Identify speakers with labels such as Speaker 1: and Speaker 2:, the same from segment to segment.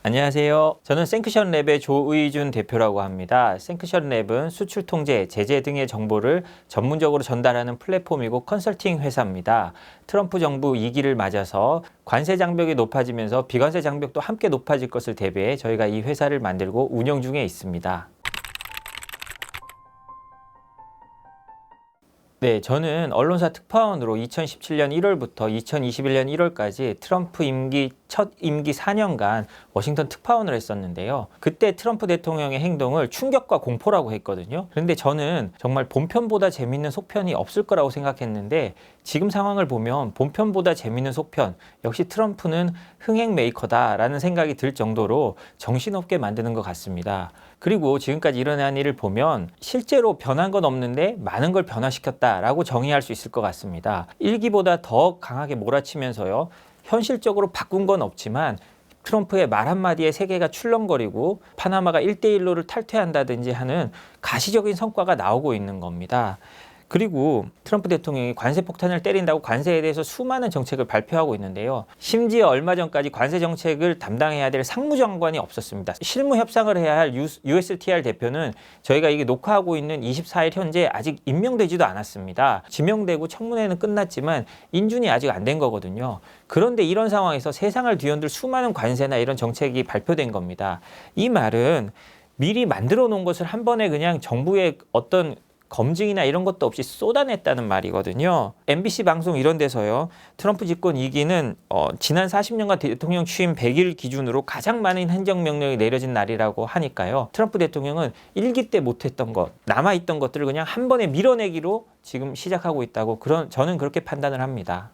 Speaker 1: 안녕하세요. 저는 생크션랩의 조의준 대표라고 합니다. 생크션랩은 수출 통제, 제재 등의 정보를 전문적으로 전달하는 플랫폼이고 컨설팅 회사입니다. 트럼프 정부 2기를 맞아서 관세 장벽이 높아지면서 비관세 장벽도 함께 높아질 것을 대비해 저희가 이 회사를 만들고 운영 중에 있습니다. 네, 저는 언론사 특파원으로 2017년 1월부터 2021년 1월까지 트럼프 첫 임기 4년간 워싱턴 특파원을 했었는데요. 그때 트럼프 대통령의 행동을 충격과 공포라고 했거든요. 그런데 저는 정말 본편보다 재밌는 속편이 없을 거라고 생각했는데 지금 상황을 보면 본편보다 재밌는 속편, 역시 트럼프는 흥행 메이커다라는 생각이 들 정도로 정신없게 만드는 것 같습니다. 그리고 지금까지 일어난 일을 보면 실제로 변한 건 없는데 많은 걸 변화시켰다라고 정의할 수 있을 것 같습니다. 1기보다 더 강하게 몰아치면서요. 현실적으로 바꾼 건 없지만 트럼프의 말 한마디에 세계가 출렁거리고 파나마가 1대1로를 탈퇴한다든지 하는 가시적인 성과가 나오고 있는 겁니다. 그리고 트럼프 대통령이 관세 폭탄을 때린다고 관세에 대해서 수많은 정책을 발표하고 있는데요. 심지어 얼마 전까지 관세 정책을 담당해야 될 상무장관이 없었습니다. 실무 협상을 해야 할 USTR 대표는 저희가 이게 녹화하고 있는 24일 현재 아직 임명되지도 않았습니다. 지명되고 청문회는 끝났지만 인준이 아직 안 된 거거든요. 그런데 이런 상황에서 세상을 뒤흔들 수많은 관세나 이런 정책이 발표된 겁니다. 이 말은 미리 만들어 놓은 것을 한 번에 그냥 정부의 어떤 검증이나 이런 것도 없이 쏟아냈다는 말이거든요. MBC 방송 이런 데서요. 트럼프 집권 2기는 지난 40년간 대통령 취임 100일 기준으로 가장 많은 행정명령이 내려진 날이라고 하니까요. 트럼프 대통령은 1기 때 못했던 것, 남아있던 것들을 그냥 한 번에 밀어내기로 지금 시작하고 있다고 저는 그렇게 판단을 합니다.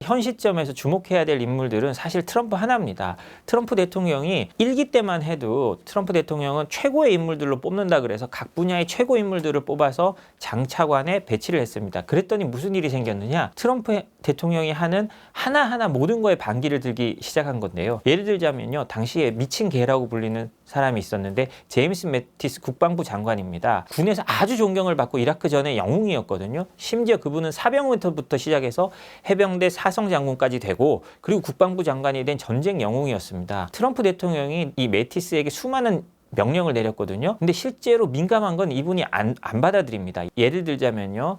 Speaker 1: 현 시점에서 주목해야 될 인물들은 사실 트럼프 하나입니다. 트럼프 대통령이 1기 때만 해도 트럼프 대통령은 최고의 인물들로 뽑는다 그래서 각 분야의 최고 인물들을 뽑아서 장차관에 배치를 했습니다. 그랬더니 무슨 일이 생겼느냐? 트럼프 대통령이 하는 하나하나 모든 거에 반기를 들기 시작한 건데요. 예를 들자면요. 당시에 미친 개라고 불리는 사람이 있었는데 제임스 매티스 국방부 장관입니다. 군에서 아주 존경을 받고 이라크 전에 영웅이었거든요. 심지어 그분은 사병부터 시작해서 해병대 사성 장군까지 되고 그리고 국방부 장관이 된 전쟁 영웅이었습니다. 트럼프 대통령이 이 매티스에게 수많은 명령을 내렸거든요. 근데 실제로 민감한 건 이분이 안 받아들입니다. 예를 들자면요.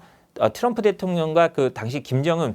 Speaker 1: 트럼프 대통령과 그 당시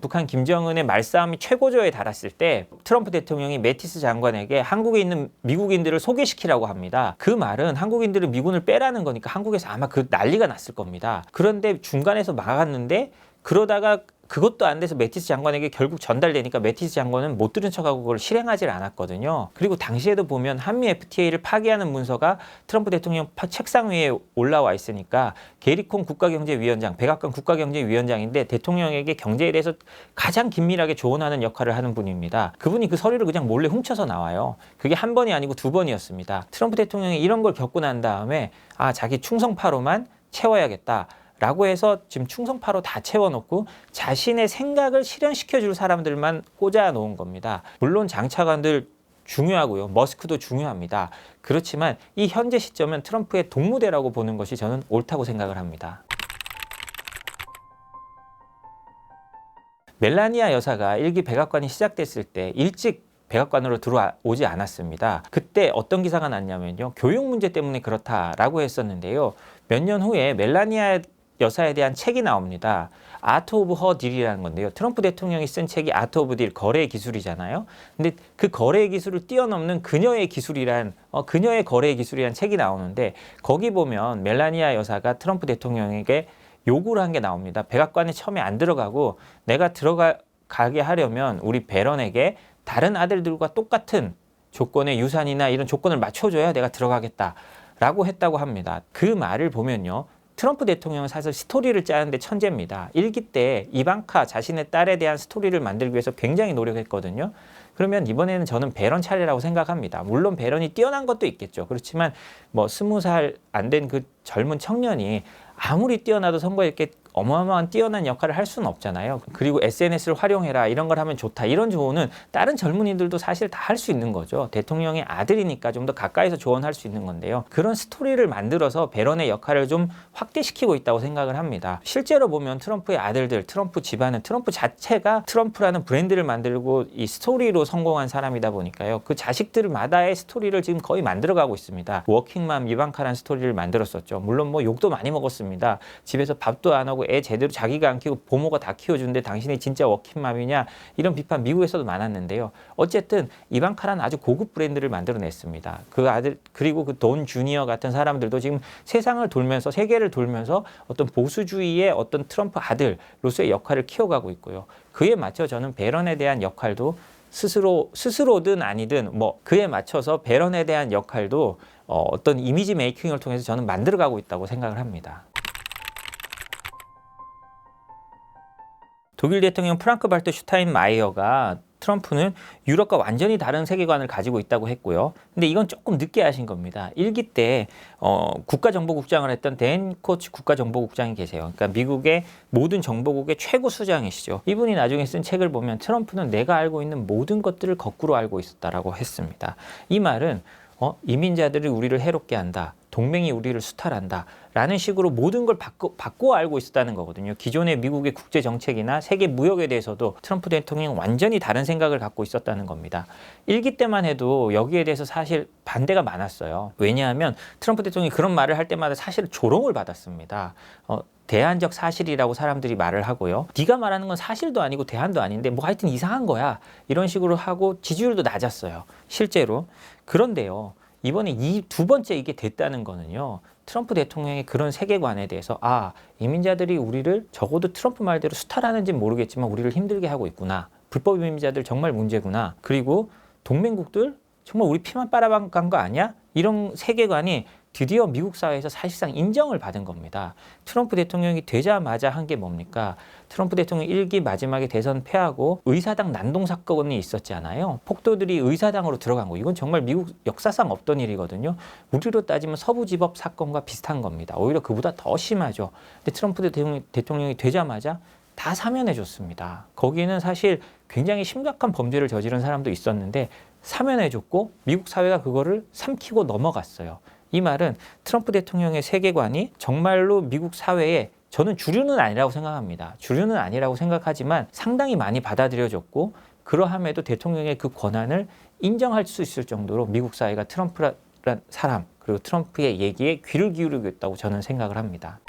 Speaker 1: 북한 김정은의 말싸움이 최고조에 달았을 때 트럼프 대통령이 매티스 장관에게 한국에 있는 미국인들을 소개시키라고 합니다. 그 말은 한국인들은 미군을 빼라는 거니까 한국에서 아마 그 난리가 났을 겁니다. 그런데 중간에서 막았는데 그러다가 그것도 안 돼서 매티스 장관에게 결국 전달되니까 매티스 장관은 못 들은 척하고 그걸 실행하지 않았거든요. 그리고 당시에도 보면 한미 FTA를 파기하는 문서가 트럼프 대통령 책상 위에 올라와 있으니까 게리콘 국가경제위원장, 백악관 국가경제위원장인데 대통령에게 경제에 대해서 가장 긴밀하게 조언하는 역할을 하는 분입니다. 그분이 그 서류를 그냥 몰래 훔쳐서 나와요. 그게 한 번이 아니고 두 번이었습니다. 트럼프 대통령이 이런 걸 겪고 난 다음에 자기 충성파로만 채워야겠다. 라고 해서 지금 충성파로 다 채워놓고 자신의 생각을 실현시켜 줄 사람들만 꽂아 놓은 겁니다. 물론 장차관들 중요하고요. 머스크도 중요합니다. 그렇지만 이 현재 시점은 트럼프의 동무대라고 보는 것이 저는 옳다고 생각을 합니다. 멜라니아 여사가 1기 백악관이 시작됐을 때 일찍 백악관으로 들어오지 않았습니다. 그때 어떤 기사가 났냐면요. 교육 문제 때문에 그렇다라고 했었는데요. 몇 년 후에 멜라니아 여사에 대한 책이 나옵니다. 아트 오브 허 딜이라는 건데요. 트럼프 대통령이 쓴 책이 아트 오브 딜, 거래의 기술이잖아요. 근데 그 거래의 기술을 뛰어넘는 그녀의 거래의 기술이란 책이 나오는데 거기 보면 멜라니아 여사가 트럼프 대통령에게 요구를 한 게 나옵니다. 백악관에 처음에 안 들어가고 내가 들어가게 하려면 우리 배런에게 다른 아들들과 똑같은 조건의 유산이나 이런 조건을 맞춰줘야 내가 들어가겠다라고 했다고 합니다. 그 말을 보면요. 트럼프 대통령은 사실 스토리를 짜는데 천재입니다. 1기 때 이방카 자신의 딸에 대한 스토리를 만들기 위해서 굉장히 노력했거든요. 그러면 이번에는 저는 배런 차례라고 생각합니다. 물론 배런이 뛰어난 것도 있겠죠. 그렇지만 20살 안 된 그 젊은 청년이 아무리 뛰어나도 선거에 이렇게 어마어마한 뛰어난 역할을 할 수는 없잖아요. 그리고 SNS를 활용해라, 이런 걸 하면 좋다, 이런 조언은 다른 젊은이들도 사실 다 할 수 있는 거죠. 대통령의 아들이니까 좀 더 가까이서 조언할 수 있는 건데요. 그런 스토리를 만들어서 배런의 역할을 좀 확대시키고 있다고 생각을 합니다. 실제로 보면 트럼프의 아들들, 트럼프 집안은, 트럼프 자체가 트럼프라는 브랜드를 만들고 이 스토리로 성공한 사람이다 보니까요. 그 자식들마다의 스토리를 지금 거의 만들어가고 있습니다. 워킹맘 이방카라는 스토리를 만들었었죠. 물론 뭐 욕도 많이 먹었습니다. 집에서 밥도 안 하고 애 제대로 자기가 안 키우고 부모가 다 키워주는데 당신이 진짜 워킹맘이냐, 이런 비판 미국에서도 많았는데요. 어쨌든 이방카라는 아주 고급 브랜드를 만들어냈습니다. 그 아들, 그리고 그 돈 주니어 같은 사람들도 지금 세상을 돌면서, 세계를 돌면서 어떤 보수주의의 어떤 트럼프 아들로서의 역할을 키워가고 있고요. 그에 맞춰 저는 배런에 대한 역할도 스스로든 아니든 뭐 그에 맞춰서 배런에 대한 역할도 어떤 이미지 메이킹을 통해서 저는 만들어가고 있다고 생각을 합니다. 독일 대통령 프랑크 발터 슈타인마이어가 트럼프는 유럽과 완전히 다른 세계관을 가지고 있다고 했고요. 근데 이건 조금 늦게 하신 겁니다. 1기 때 국가정보국장을 했던 댄 코츠 국가정보국장이 계세요. 그러니까 미국의 모든 정보국의 최고 수장이시죠. 이분이 나중에 쓴 책을 보면 트럼프는 내가 알고 있는 모든 것들을 거꾸로 알고 있었다라고 했습니다. 이 말은 이민자들이 우리를 해롭게 한다, 동맹이 우리를 수탈한다 라는 식으로 모든 걸 바꿔 알고 있었다는 거거든요. 기존의 미국의 국제 정책이나 세계 무역에 대해서도 트럼프 대통령은 완전히 다른 생각을 갖고 있었다는 겁니다. 1기 때만 해도 여기에 대해서 사실 반대가 많았어요. 왜냐하면 트럼프 대통령이 그런 말을 할 때마다 사실 조롱을 받았습니다. 대안적 사실이라고 사람들이 말을 하고요. 네가 말하는 건 사실도 아니고 대안도 아닌데 뭐 하여튼 이상한 거야, 이런 식으로 하고 지지율도 낮았어요, 실제로. 그런데요, 이번에 이 두 번째 이게 됐다는 거는요, 트럼프 대통령의 그런 세계관에 대해서 이민자들이 우리를 적어도 트럼프 말대로 수탈하는지는 모르겠지만 우리를 힘들게 하고 있구나, 불법 이민자들 정말 문제구나, 그리고 동맹국들 정말 우리 피만 빨아간 거 아니야? 이런 세계관이 드디어 미국 사회에서 사실상 인정을 받은 겁니다. 트럼프 대통령이 되자마자 한 게 뭡니까? 트럼프 대통령 1기 마지막에 대선 패하고 의사당 난동 사건이 있었잖아요. 폭도들이 의사당으로 들어간 거. 이건 정말 미국 역사상 없던 일이거든요. 우리로 따지면 서부지법 사건과 비슷한 겁니다. 오히려 그보다 더 심하죠. 근데 트럼프 대통령이 되자마자 다 사면해 줬습니다. 거기는 사실 굉장히 심각한 범죄를 저지른 사람도 있었는데 사면해 줬고 미국 사회가 그거를 삼키고 넘어갔어요. 이 말은 트럼프 대통령의 세계관이 정말로 미국 사회에, 저는 주류는 아니라고 생각합니다. 주류는 아니라고 생각하지만 상당히 많이 받아들여졌고, 그러함에도 대통령의 그 권한을 인정할 수 있을 정도로 미국 사회가 트럼프란 사람, 그리고 트럼프의 얘기에 귀를 기울이고 있다고 저는 생각을 합니다.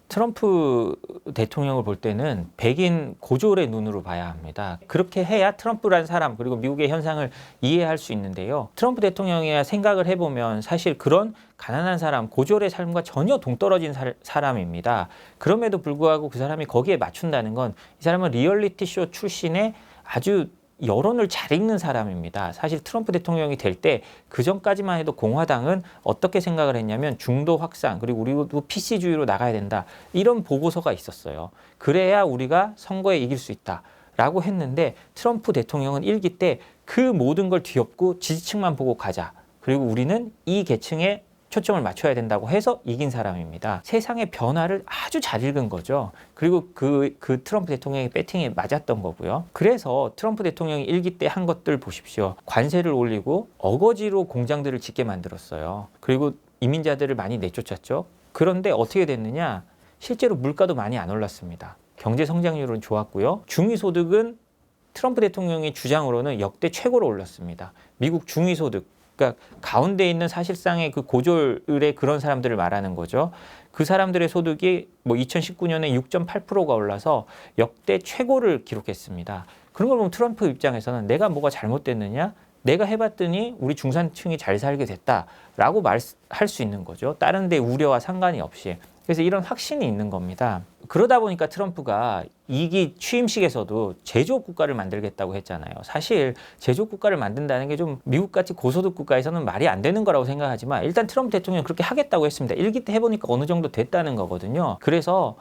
Speaker 1: 트럼프 대통령을 볼 때는 백인 고졸의 눈으로 봐야 합니다. 그렇게 해야 트럼프라는 사람, 그리고 미국의 현상을 이해할 수 있는데요. 트럼프 대통령이 생각을 해보면 사실 그런 가난한 사람, 고졸의 삶과 전혀 동떨어진 사람입니다. 그럼에도 불구하고 그 사람이 거기에 맞춘다는 건 이 사람은 리얼리티 쇼 출신의 아주 여론을 잘 읽는 사람입니다. 사실 트럼프 대통령이 될 때 그 전까지만 해도 공화당은 어떻게 생각을 했냐면 중도 확산, 그리고 우리도 PC주의로 나가야 된다, 이런 보고서가 있었어요. 그래야 우리가 선거에 이길 수 있다 라고 했는데, 트럼프 대통령은 1기 때 그 모든 걸 뒤엎고 지지층만 보고 가자, 그리고 우리는 이 계층에 초점을 맞춰야 된다고 해서 이긴 사람입니다. 세상의 변화를 아주 잘 읽은 거죠. 그리고 그 트럼프 대통령의 배팅에 맞았던 거고요. 그래서 트럼프 대통령이 1기 때 한 것들 보십시오. 관세를 올리고 어거지로 공장들을 짓게 만들었어요. 그리고 이민자들을 많이 내쫓았죠. 그런데 어떻게 됐느냐? 실제로 물가도 많이 안 올랐습니다. 경제 성장률은 좋았고요. 중위소득은 트럼프 대통령의 주장으로는 역대 최고로 올랐습니다. 미국 중위소득, 그러니까 가운데 있는 사실상의 그 고졸의 그런 사람들을 말하는 거죠. 그 사람들의 소득이 2019년에 6.8%가 올라서 역대 최고를 기록했습니다. 그런 걸 보면 트럼프 입장에서는 내가 뭐가 잘못됐느냐? 내가 해봤더니 우리 중산층이 잘 살게 됐다라고 말할 수 있는 거죠. 다른 데 우려와 상관이 없이. 그래서 이런 확신이 있는 겁니다. 그러다 보니까 트럼프가 2기 취임식에서도 제조업 국가를 만들겠다고 했잖아요. 사실 제조업 국가를 만든다는 게 좀 미국같이 고소득 국가에서는 말이 안 되는 거라고 생각하지만, 일단 트럼프 대통령이 그렇게 하겠다고 했습니다. 1기 때 해보니까 어느 정도 됐다는 거거든요. 그래서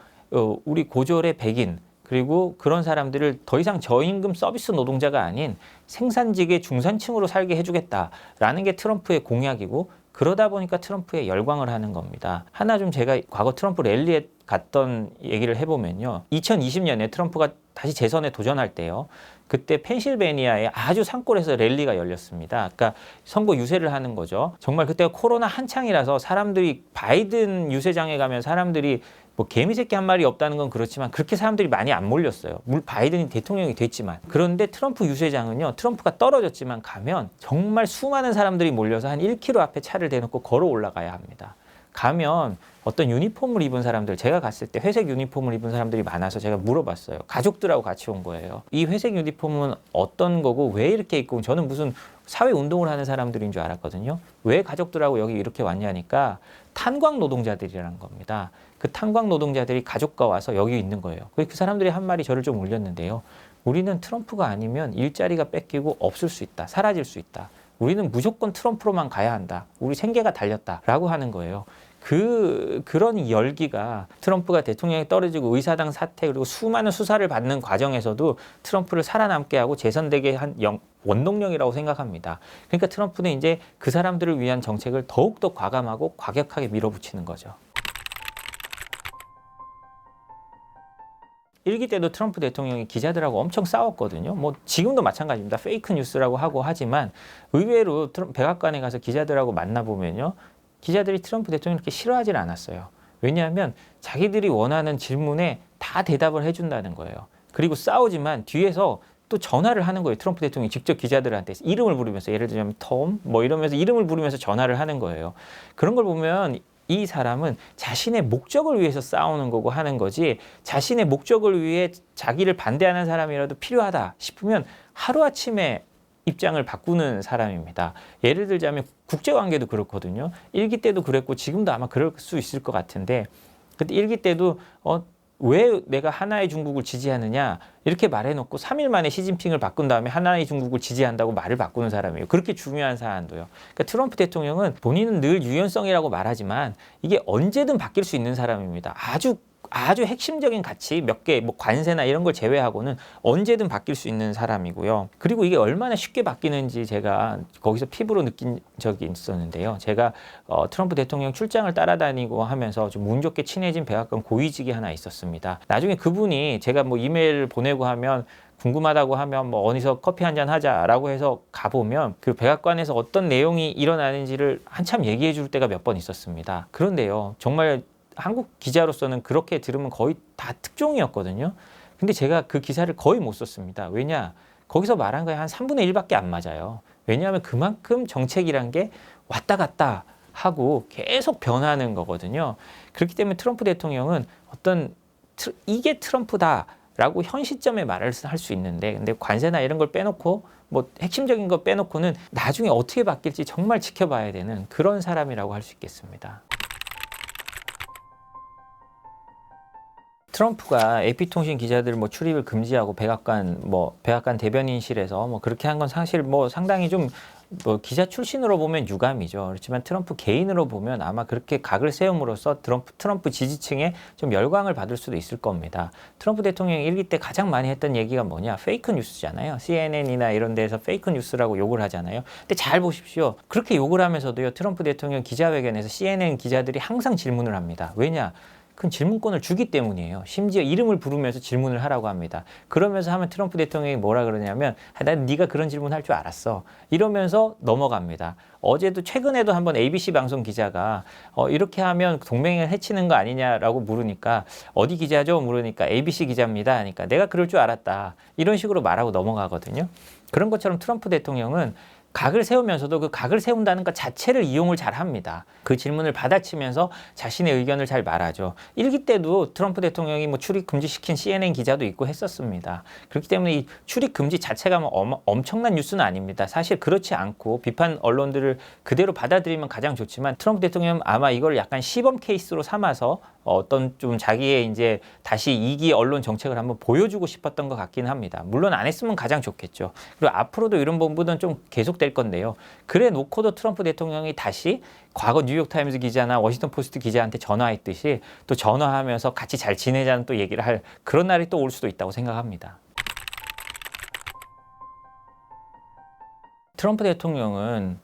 Speaker 1: 우리 고졸의 백인, 그리고 그런 사람들을 더 이상 저임금 서비스 노동자가 아닌 생산직의 중산층으로 살게 해주겠다라는 게 트럼프의 공약이고, 그러다 보니까 트럼프에 열광을 하는 겁니다. 하나 좀 제가 과거 트럼프 랠리에 갔던 얘기를 해보면요. 2020년에 트럼프가 다시 재선에 도전할 때요. 그때 펜실베니아에 아주 산골에서 랠리가 열렸습니다. 그러니까 선거 유세를 하는 거죠. 정말 그때가 코로나 한창이라서 사람들이 바이든 유세장에 가면 사람들이 뭐 개미새끼 한 마리 없다는 건 그렇지만 그렇게 사람들이 많이 안 몰렸어요. 물론 바이든이 대통령이 됐지만. 그런데 트럼프 유세장은요. 트럼프가 떨어졌지만 가면 정말 수많은 사람들이 몰려서 한 1km 앞에 차를 대놓고 걸어 올라가야 합니다. 가면 어떤 유니폼을 입은 사람들, 제가 갔을 때 회색 유니폼을 입은 사람들이 많아서 제가 물어봤어요. 가족들하고 같이 온 거예요. 이 회색 유니폼은 어떤 거고 왜 이렇게 입고, 저는 무슨 사회 운동을 하는 사람들인 줄 알았거든요. 왜 가족들하고 여기 이렇게 왔냐니까 탄광 노동자들이라는 겁니다. 그 탄광 노동자들이 가족과 와서 여기 있는 거예요. 그 사람들이 한 말이 저를 좀 울렸는데요. 우리는 트럼프가 아니면 일자리가 뺏기고 없을 수 있다. 사라질 수 있다. 우리는 무조건 트럼프로만 가야 한다. 우리 생계가 달렸다라고 하는 거예요. 그런 열기가 트럼프가 대통령에 떨어지고 의사당 사퇴 그리고 수많은 수사를 받는 과정에서도 트럼프를 살아남게 하고 재선되게 한 원동력이라고 생각합니다. 그러니까 트럼프는 이제 그 사람들을 위한 정책을 더욱더 과감하고 과격하게 밀어붙이는 거죠. 1기 때도 트럼프 대통령이 기자들하고 엄청 싸웠거든요. 뭐 지금도 마찬가지입니다. 페이크 뉴스라고 하고 하지만 의외로 백악관에 가서 기자들하고 만나보면요. 기자들이 트럼프 대통령을 이렇게 싫어하지 않았어요. 왜냐하면 자기들이 원하는 질문에 다 대답을 해준다는 거예요. 그리고 싸우지만 뒤에서 또 전화를 하는 거예요. 트럼프 대통령이 직접 기자들한테 이름을 부르면서, 예를 들자면 톰 뭐 이러면서 이름을 부르면서 전화를 하는 거예요. 그런 걸 보면 이 사람은 자신의 목적을 위해서 싸우는 거고 하는 거지, 자신의 목적을 위해 자기를 반대하는 사람이라도 필요하다 싶으면 하루아침에 입장을 바꾸는 사람입니다. 예를 들자면 국제관계도 그렇거든요. 1기 때도 그랬고 지금도 아마 그럴 수 있을 것 같은데, 그때 1기 때도 왜 내가 하나의 중국을 지지하느냐 이렇게 말해놓고 3일 만에 시진핑을 바꾼 다음에 하나의 중국을 지지한다고 말을 바꾸는 사람이에요. 그렇게 중요한 사안도요. 그러니까 트럼프 대통령은 본인은 늘 유연성이라고 말하지만 이게 언제든 바뀔 수 있는 사람입니다. 아주 핵심적인 가치 몇 개, 뭐 관세나 이런 걸 제외하고는 언제든 바뀔 수 있는 사람이고요. 그리고 이게 얼마나 쉽게 바뀌는지 제가 거기서 피부로 느낀 적이 있었는데요. 제가 트럼프 대통령 출장을 따라다니고 하면서 좀 운 좋게 친해진 백악관 고위직이 하나 있었습니다. 나중에 그분이 제가 뭐 이메일을 보내고 하면 궁금하다고 하면 뭐 어디서 커피 한잔 하자라고 해서 가보면 그 백악관에서 어떤 내용이 일어나는지를 한참 얘기해 줄 때가 몇 번 있었습니다. 그런데요, 정말 한국 기자로서는 그렇게 들으면 거의 다 특종이었거든요. 근데 제가 그 기사를 거의 못 썼습니다. 왜냐? 거기서 말한 거에 한 3분의 1밖에 안 맞아요. 왜냐하면 그만큼 정책이란 게 왔다 갔다 하고 계속 변하는 거거든요. 그렇기 때문에 트럼프 대통령은 이게 트럼프다라고 현 시점에 말을 할 수 있는데, 근데 관세나 이런 걸 빼놓고 뭐 핵심적인 거 빼놓고는 나중에 어떻게 바뀔지 정말 지켜봐야 되는 그런 사람이라고 할 수 있겠습니다. 트럼프가 AP통신 기자들 뭐 출입을 금지하고 백악관 대변인실에서 뭐 그렇게 한 건 사실 뭐 상당히 좀 뭐 기자 출신으로 보면 유감이죠. 그렇지만 트럼프 개인으로 보면 아마 그렇게 각을 세움으로써 트럼프 지지층에 좀 열광을 받을 수도 있을 겁니다. 트럼프 대통령이 1기 때 가장 많이 했던 얘기가 뭐냐? 페이크 뉴스잖아요. CNN이나 이런 데서 페이크 뉴스라고 욕을 하잖아요. 근데 잘 보십시오. 그렇게 욕을 하면서도요, 트럼프 대통령 기자회견에서 CNN 기자들이 항상 질문을 합니다. 왜냐? 그 질문권을 주기 때문이에요. 심지어 이름을 부르면서 질문을 하라고 합니다. 그러면서 하면 트럼프 대통령이 뭐라 그러냐면, 난 네가 그런 질문 할 줄 알았어. 이러면서 넘어갑니다. 어제도 최근에도 한번 ABC 방송 기자가 이렇게 하면 동맹을 해치는 거 아니냐라고 물으니까 어디 기자죠? 물으니까 ABC 기자입니다. 하니까 내가 그럴 줄 알았다. 이런 식으로 말하고 넘어가거든요. 그런 것처럼 트럼프 대통령은 각을 세우면서도 그 각을 세운다는 것 자체를 이용을 잘 합니다. 그 질문을 받아치면서 자신의 의견을 잘 말하죠. 1기 때도 트럼프 대통령이 뭐 출입 금지시킨 CNN 기자도 있고 했었습니다. 그렇기 때문에 이 출입 금지 자체가 뭐 엄청난 뉴스는 아닙니다. 사실 그렇지 않고 비판 언론들을 그대로 받아들이면 가장 좋지만, 트럼프 대통령은 아마 이걸 약간 시범 케이스로 삼아서 어떤 좀 자기의 이제 다시 2기 언론 정책을 한번 보여주고 싶었던 것 같긴 합니다. 물론 안 했으면 가장 좋겠죠. 그리고 앞으로도 이런 부분은 좀 계속될 건데요. 그래 놓고도 트럼프 대통령이 다시 과거 뉴욕타임즈 기자나 워싱턴 포스트 기자한테 전화했듯이 또 전화하면서 같이 잘 지내자는 또 얘기를 할 그런 날이 또 올 수도 있다고 생각합니다. 트럼프 대통령은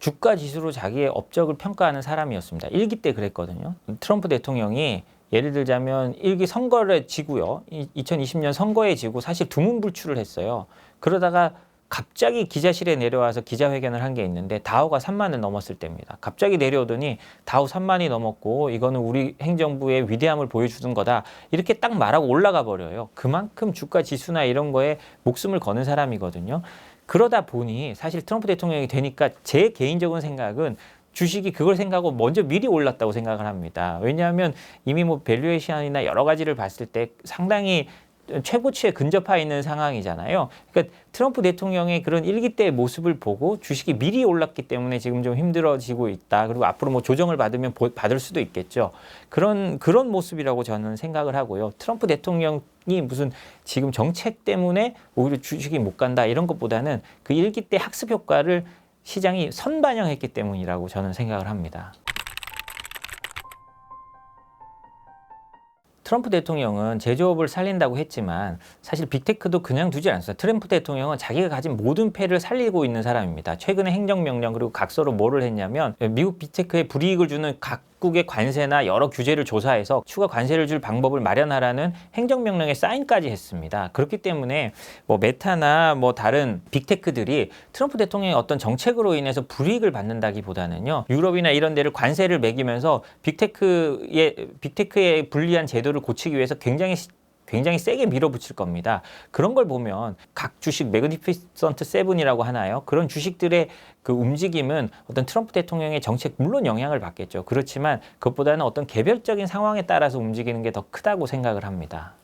Speaker 1: 주가 지수로 자기의 업적을 평가하는 사람이었습니다. 1기 때 그랬거든요. 트럼프 대통령이 예를 들자면 1기 선거를 지고요. 2020년 선거에 지고 사실 두문불출을 했어요. 그러다가 갑자기 기자실에 내려와서 기자회견을 한 게 있는데 다우가 3만을 넘었을 때입니다. 갑자기 내려오더니 다우 3만이 넘었고 이거는 우리 행정부의 위대함을 보여주는 거다. 이렇게 딱 말하고 올라가 버려요. 그만큼 주가 지수나 이런 거에 목숨을 거는 사람이거든요. 그러다 보니 사실 트럼프 대통령이 되니까 제 개인적인 생각은 주식이 그걸 생각하고 먼저 미리 올랐다고 생각을 합니다. 왜냐하면 이미 뭐 밸류에이션이나 여러 가지를 봤을 때 상당히 최고치에 근접해 있는 상황이잖아요. 그러니까 트럼프 대통령의 그런 1기 때의 모습을 보고 주식이 미리 올랐기 때문에 지금 좀 힘들어지고 있다. 그리고 앞으로 뭐 조정을 받으면 받을 수도 있겠죠. 그런 모습이라고 저는 생각을 하고요. 트럼프 대통령이 무슨 지금 정책 때문에 오히려 주식이 못 간다 이런 것보다는 그 1기 때 학습 효과를 시장이 선반영했기 때문이라고 저는 생각을 합니다. 트럼프 대통령은 제조업을 살린다고 했지만 사실 빅테크도 그냥 두지 않았어요. 트럼프 대통령은 자기가 가진 모든 패를 살리고 있는 사람입니다. 최근에 행정명령 그리고 각서로 뭐를 했냐면 미국 빅테크에 불이익을 주는 각국의 관세나 여러 규제를 조사해서 추가 관세를 줄 방법을 마련하라는 행정명령에 사인까지 했습니다. 그렇기 때문에 뭐 메타나 뭐 다른 빅테크들이 트럼프 대통령의 어떤 정책으로 인해서 불이익을 받는다기보다는요. 유럽이나 이런 데를 관세를 매기면서 빅테크에 불리한 제도를 고치기 위해서 굉장히 세게 밀어붙일 겁니다. 그런 걸 보면 각 주식 매그니피선트 세븐이라고 하나요? 그런 주식들의 그 움직임은 어떤 트럼프 대통령의 정책 물론 영향을 받겠죠. 그렇지만 그것보다는 어떤 개별적인 상황에 따라서 움직이는 게 더 크다고 생각을 합니다.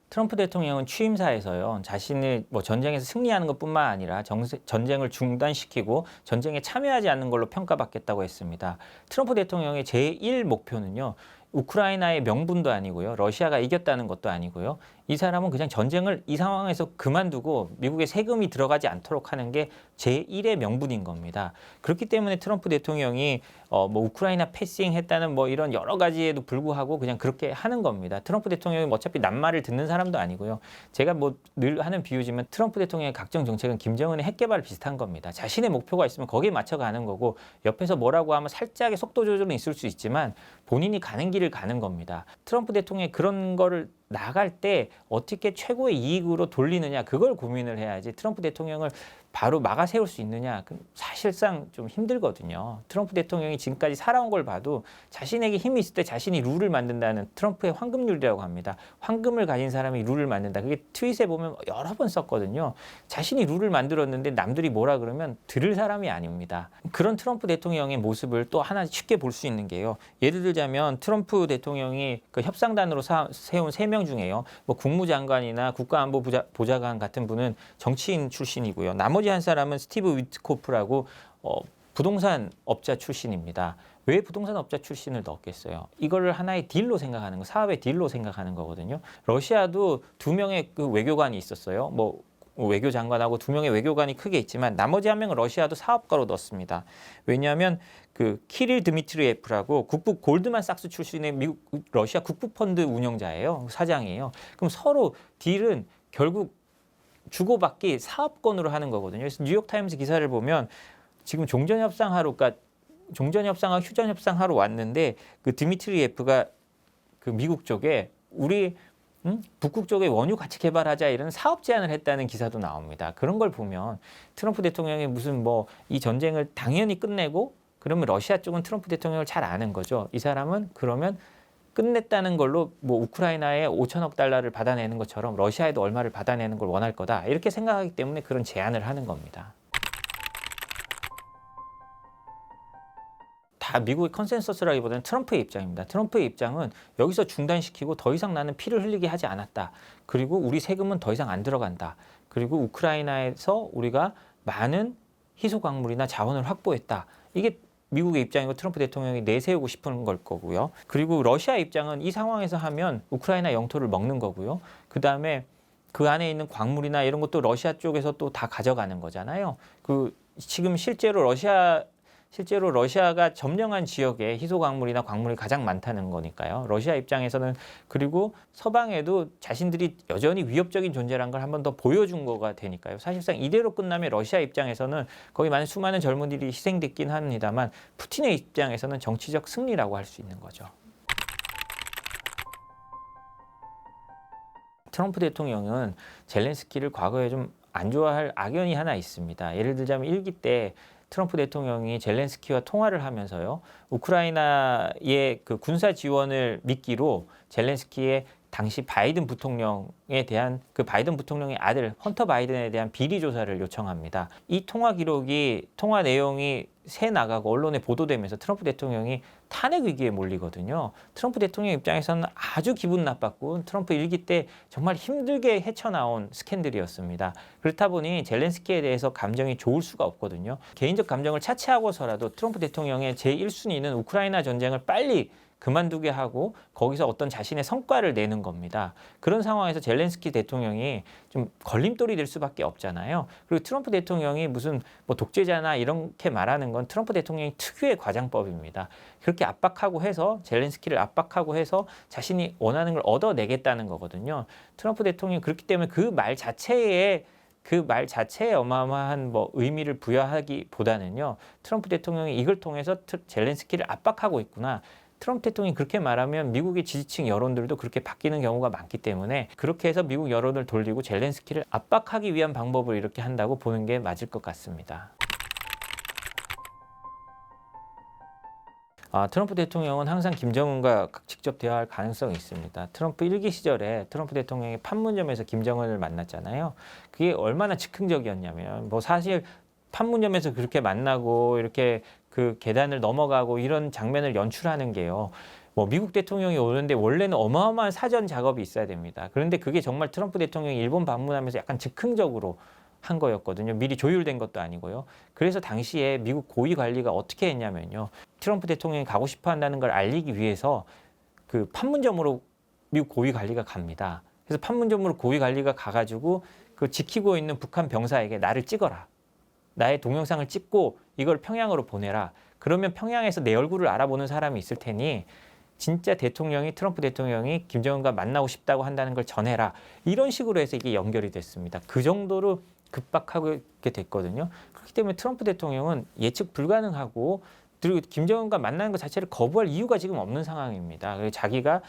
Speaker 1: 트럼프 대통령은 취임사에서요, 자신이 뭐 전쟁에서 승리하는 것뿐만 아니라 전쟁을 중단시키고 전쟁에 참여하지 않는 걸로 평가받겠다고 했습니다. 트럼프 대통령의 제1 목표는요, 우크라이나의 명분도 아니고요, 러시아가 이겼다는 것도 아니고요, 이 사람은 그냥 전쟁을 이 상황에서 그만두고 미국의 세금이 들어가지 않도록 하는 게 제1의 명분인 겁니다. 그렇기 때문에 트럼프 대통령이 뭐 우크라이나 패싱했다는 뭐 이런 여러 가지에도 불구하고 그냥 그렇게 하는 겁니다. 트럼프 대통령이 어차피 낱말을 듣는 사람도 아니고요. 제가 뭐 늘 하는 비유지만 트럼프 대통령의 각종 정책은 김정은의 핵개발 비슷한 겁니다. 자신의 목표가 있으면 거기에 맞춰가는 거고 옆에서 뭐라고 하면 살짝의 속도 조절은 있을 수 있지만 본인이 가는 길을 가는 겁니다. 트럼프 대통령이 그런 거를 나갈 때 어떻게 최고의 이익으로 돌리느냐 그걸 고민을 해야지 트럼프 대통령을 바로 막아 세울 수 있느냐 사실상 좀 힘들거든요. 트럼프 대통령이 지금까지 살아온 걸 봐도 자신에게 힘이 있을 때 자신이 룰을 만든다는 트럼프의 황금률이라고 합니다. 황금을 가진 사람이 룰을 만든다. 그게 트윗에 보면 여러 번 썼거든요. 자신이 룰을 만들었는데 남들이 뭐라 그러면 들을 사람이 아닙니다. 그런 트럼프 대통령의 모습을 또 하나 쉽게 볼 수 있는 게요. 예를 들자면 트럼프 대통령이 그 협상단으로 세운 3명 중에요. 뭐 국무장관이나 국가안보보좌관 같은 분은 정치인 출신이고요. 나머지 한 사람은 스티브 위트코프라고 부동산 업자 출신입니다. 왜 부동산 업자 출신을 넣었겠어요? 이거를 하나의 딜로 생각하는 거, 사업의 딜로 생각하는 거거든요. 러시아도 2명의 그 외교관이 있었어요. 뭐 외교장관하고 2명의 외교관이 크게 있지만 나머지 1명은 러시아도 사업가로 넣었습니다. 왜냐하면 그 키릴 드미트리예프라고 골드만삭스 출신의 미국 러시아 국부펀드 운영자예요. 사장이에요. 그럼 서로 딜은 결국 주고받기 사업권으로 하는 거거든요. 그래서 뉴욕타임스 기사를 보면 지금 종전협상하러 휴전협상하러 왔는데 그 드미트리예프가 그 미국 쪽에 우리 북극 쪽에 원유 같이 개발하자 이런 사업 제안을 했다는 기사도 나옵니다. 그런 걸 보면 트럼프 대통령이 무슨 뭐 이 전쟁을 당연히 끝내고 그러면 러시아 쪽은 트럼프 대통령을 잘 아는 거죠. 이 사람은 그러면 끝냈다는 걸로 뭐 우크라이나에 5천억 달러를 받아내는 것처럼 러시아에도 얼마를 받아내는 걸 원할 거다. 이렇게 생각하기 때문에 그런 제안을 하는 겁니다. 다 미국의 컨센서스라기보다는 트럼프의 입장입니다. 트럼프의 입장은 여기서 중단시키고 더 이상 나는 피를 흘리게 하지 않았다. 그리고 우리 세금은 더 이상 안 들어간다. 그리고 우크라이나에서 우리가 많은 희소광물이나 자원을 확보했다. 이게 미국의 입장이고 트럼프 대통령이 내세우고 싶은 걸 거고요. 그리고 러시아 입장은 이 상황에서 하면 우크라이나 영토를 먹는 거고요. 그다음에 그 안에 있는 광물이나 이런 것도 러시아 쪽에서 또 다 가져가는 거잖아요. 그 지금 실제로 러시아 실제로 러시아가 점령한 지역에 희소광물이나 광물이 가장 많다는 거니까요. 러시아 입장에서는 그리고 서방에도 자신들이 여전히 위협적인 존재라는 걸 한 번 더 보여준 거가 되니까요. 사실상 이대로 끝나면 러시아 입장에서는 거기 많은 수많은 젊은이들이 희생됐긴 합니다만 푸틴의 입장에서는 정치적 승리라고 할 수 있는 거죠. 트럼프 대통령은 젤렌스키를 과거에 좀 안 좋아할 악연이 하나 있습니다. 예를 들자면 1기 때 트럼프 대통령이 젤렌스키와 통화를 하면서요, 우크라이나의 그 군사 지원을 미끼로 젤렌스키의 당시 바이든 부통령에 대한 그 바이든 부통령의 아들 헌터 바이든에 대한 비리 조사를 요청합니다. 이 통화 기록이 통화 내용이 새 나가고 언론에 보도되면서 트럼프 대통령이 탄핵 위기에 몰리거든요. 트럼프 대통령 입장에서는 아주 기분 나빴고 트럼프 1기 때 정말 힘들게 헤쳐나온 스캔들이었습니다. 그렇다 보니 젤렌스키에 대해서 감정이 좋을 수가 없거든요. 개인적 감정을 차치하고서라도 트럼프 대통령의 제1순위는 우크라이나 전쟁을 빨리 그만두게 하고 거기서 어떤 자신의 성과를 내는 겁니다. 그런 상황에서 젤렌스키 대통령이 좀 걸림돌이 될 수밖에 없잖아요. 그리고 트럼프 대통령이 무슨 뭐 독재자나 이렇게 말하는 건 트럼프 대통령이 특유의 과장법입니다. 그렇게 압박하고 해서 젤렌스키를 압박하고 해서 자신이 원하는 걸 얻어내겠다는 거거든요. 트럼프 대통령이 그렇기 때문에 그 말 자체에 어마어마한 뭐 의미를 부여하기보다는요, 트럼프 대통령이 이걸 통해서 젤렌스키를 압박하고 있구나. 트럼프 대통령이 그렇게 말하면 미국의 지지층 여론들도 그렇게 바뀌는 경우가 많기 때문에 그렇게 해서 미국 여론을 돌리고 젤렌스키를 압박하기 위한 방법을 이렇게 한다고 보는 게 맞을 것 같습니다. 트럼프 대통령은 항상 김정은과 직접 대화할 가능성이 있습니다. 트럼프 1기 시절에 트럼프 대통령이 판문점에서 김정은을 만났잖아요. 그게 얼마나 즉흥적이었냐면 뭐 사실 판문점에서 그렇게 만나고 이렇게 그 계단을 넘어가고 이런 장면을 연출하는 게요, 뭐 미국 대통령이 오는데 원래는 어마어마한 사전 작업이 있어야 됩니다. 그런데 그게 정말 트럼프 대통령이 일본 방문하면서 약간 즉흥적으로 한 거였거든요. 미리 조율된 것도 아니고요. 그래서 당시에 미국 고위 관리가 어떻게 했냐면요, 트럼프 대통령이 가고 싶어 한다는 걸 알리기 위해서 그 판문점으로 미국 고위 관리가 갑니다. 그래서 판문점으로 고위 관리가 가가지고 그 지키고 있는 북한 병사에게 나를 찍어라, 나의 동영상을 찍고 이걸 평양으로 보내라. 그러면 평양에서 내 얼굴을 알아보는 사람이 있을 테니 진짜 대통령이 트럼프 대통령이 김정은과 만나고 싶다고 한다는 걸 전해라. 이런 식으로 해서 이게 연결이 됐습니다. 그 정도로 급박하게 됐거든요. 그렇기 때문에 트럼프 대통령은 예측 불가능하고 그리고 김정은과 만나는 것 자체를 거부할 이유가 지금 없는 상황입니다. 그리고 자기가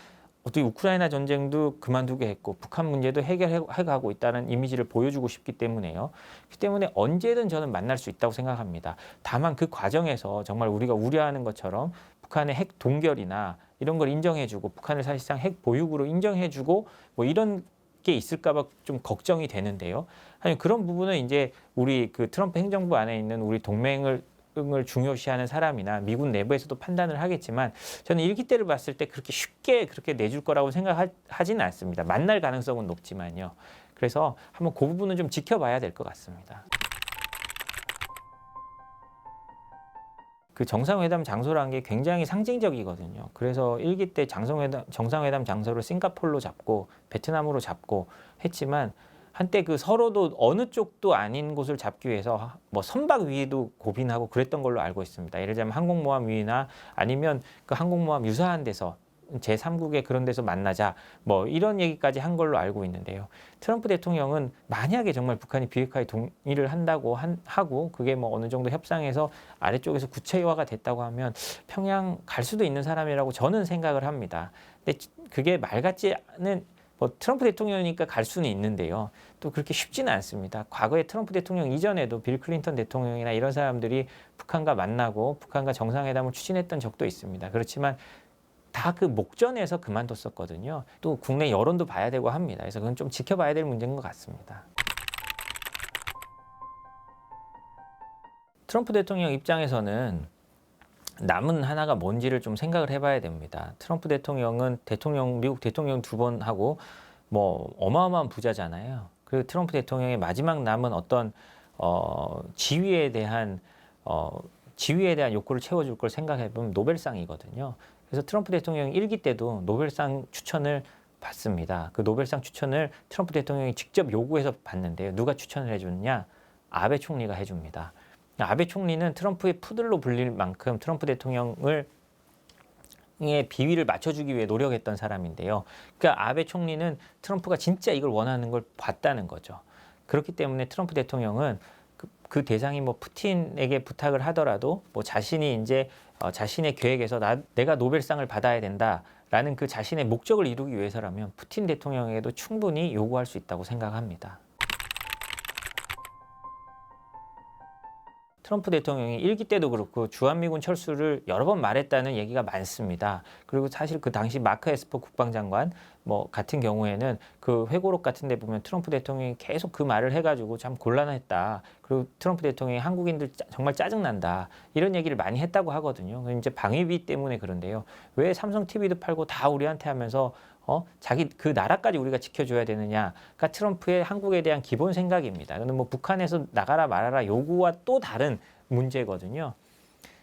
Speaker 1: 어떻게 우크라이나 전쟁도 그만두게 했고 북한 문제도 해결해가고 있다는 이미지를 보여주고 싶기 때문에요. 그렇기 때문에 언제든 저는 만날 수 있다고 생각합니다. 다만 그 과정에서 정말 우리가 우려하는 것처럼 북한의 핵 동결이나 이런 걸 인정해주고 북한을 사실상 핵 보유국으로 인정해주고 뭐 이런 게 있을까봐 좀 걱정이 되는데요. 아니 그런 부분은 이제 우리 그 트럼프 행정부 안에 있는 우리 동맹을 중요시하는 사람이나 미국 내부에서도 판단을 하겠지만 저는 1기 때를 봤을 때 그렇게 쉽게 그렇게 내줄 거라고 생각하지는 않습니다. 만날 가능성은 높지만요. 그래서 한번 그 부분은 좀 지켜봐야 될 것 같습니다. 그 정상회담 장소라는 게 굉장히 상징적이거든요. 그래서 1기 때 정상회담 장소를 싱가포르로 잡고 베트남으로 잡고 했지만 한때 그 서로도 어느 쪽도 아닌 곳을 잡기 위해서 뭐 선박 위에도 고민하고 그랬던 걸로 알고 있습니다. 예를 들면 항공모함 위나 아니면 그 항공모함 유사한 데서 제3국의 그런 데서 만나자 뭐 이런 얘기까지 한 걸로 알고 있는데요. 트럼프 대통령은 만약에 정말 북한이 비핵화에 동의를 한다고 하고 그게 뭐 어느 정도 협상에서 아래쪽에서 구체화가 됐다고 하면 평양 갈 수도 있는 사람이라고 저는 생각을 합니다. 근데 그게 말 같지 않은 뭐 트럼프 대통령이니까 갈 수는 있는데요. 또 그렇게 쉽지는 않습니다. 과거에 트럼프 대통령 이전에도 빌 클린턴 대통령이나 이런 사람들이 북한과 만나고 북한과 정상회담을 추진했던 적도 있습니다. 그렇지만 다 그 목전에서 그만뒀었거든요. 또 국내 여론도 봐야 되고 합니다. 그래서 그건 좀 지켜봐야 될 문제인 것 같습니다. 트럼프 대통령 입장에서는 남은 하나가 뭔지를 좀 생각을 해봐야 됩니다. 트럼프 대통령은 미국 대통령 2번 하고 뭐 어마어마한 부자잖아요. 그리고 트럼프 대통령의 마지막 남은 어떤 지위에 대한 욕구를 채워줄 걸 생각해보면 노벨상이거든요. 그래서 트럼프 대통령이 1기 때도 노벨상 추천을 받습니다. 그 노벨상 추천을 트럼프 대통령이 직접 요구해서 받는데요. 누가 추천을 해주느냐? 아베 총리가 해줍니다. 아베 총리는 트럼프의 푸들로 불릴 만큼 트럼프 대통령을 의 비위를 맞춰주기 위해 노력했던 사람인데요. 그러니까 아베 총리는 트럼프가 진짜 이걸 원하는 걸 봤다는 거죠. 그렇기 때문에 트럼프 대통령은 그 대상이 뭐 푸틴에게 부탁을 하더라도 뭐 자신이 이제 자신의 계획에서 내가 노벨상을 받아야 된다라는 그 자신의 목적을 이루기 위해서라면 푸틴 대통령에게도 충분히 요구할 수 있다고 생각합니다. 트럼프 대통령이 1기 때도 그렇고 주한미군 철수를 여러 번 말했다는 얘기가 많습니다. 그리고 사실 그 당시 마크 에스퍼 국방장관 뭐 같은 경우에는 그 회고록 같은 데 보면 트럼프 대통령이 계속 그 말을 해가지고 참 곤란했다. 그리고 트럼프 대통령이 한국인들 정말 짜증난다. 이런 얘기를 많이 했다고 하거든요. 이제 방위비 때문에 그런데요. 왜 삼성 TV도 팔고 다 우리한테 하면서 자기 그 나라까지 우리가 지켜줘야 되느냐가 트럼프의 한국에 대한 기본 생각입니다. 근데 뭐 북한에서 나가라 말아라 요구와 또 다른 문제거든요.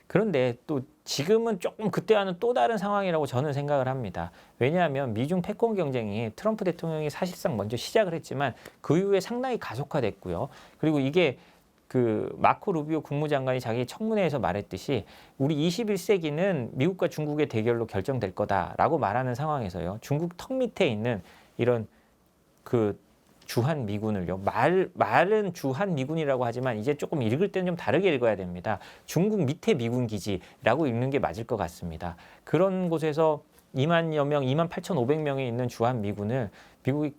Speaker 1: 그런데 또 지금은 조금 그때와는 또 다른 상황이라고 저는 생각을 합니다. 왜냐하면 미중 패권 경쟁이 트럼프 대통령이 사실상 먼저 시작을 했지만 그 이후에 상당히 가속화됐고요. 그리고 이게 그 마코 루비오 국무장관이 자기 청문회에서 말했듯이 우리 21세기는 미국과 중국의 대결로 결정될 거다라고 말하는 상황에서요. 중국 턱 밑에 있는 이런 그 주한 미군을요. 말은 주한 미군이라고 하지만 이제 조금 읽을 때는 좀 다르게 읽어야 됩니다. 중국 밑에 미군 기지라고 읽는 게 맞을 것 같습니다. 그런 곳에서 2만여 명, 28,500명이 있는 주한 미군을 미국이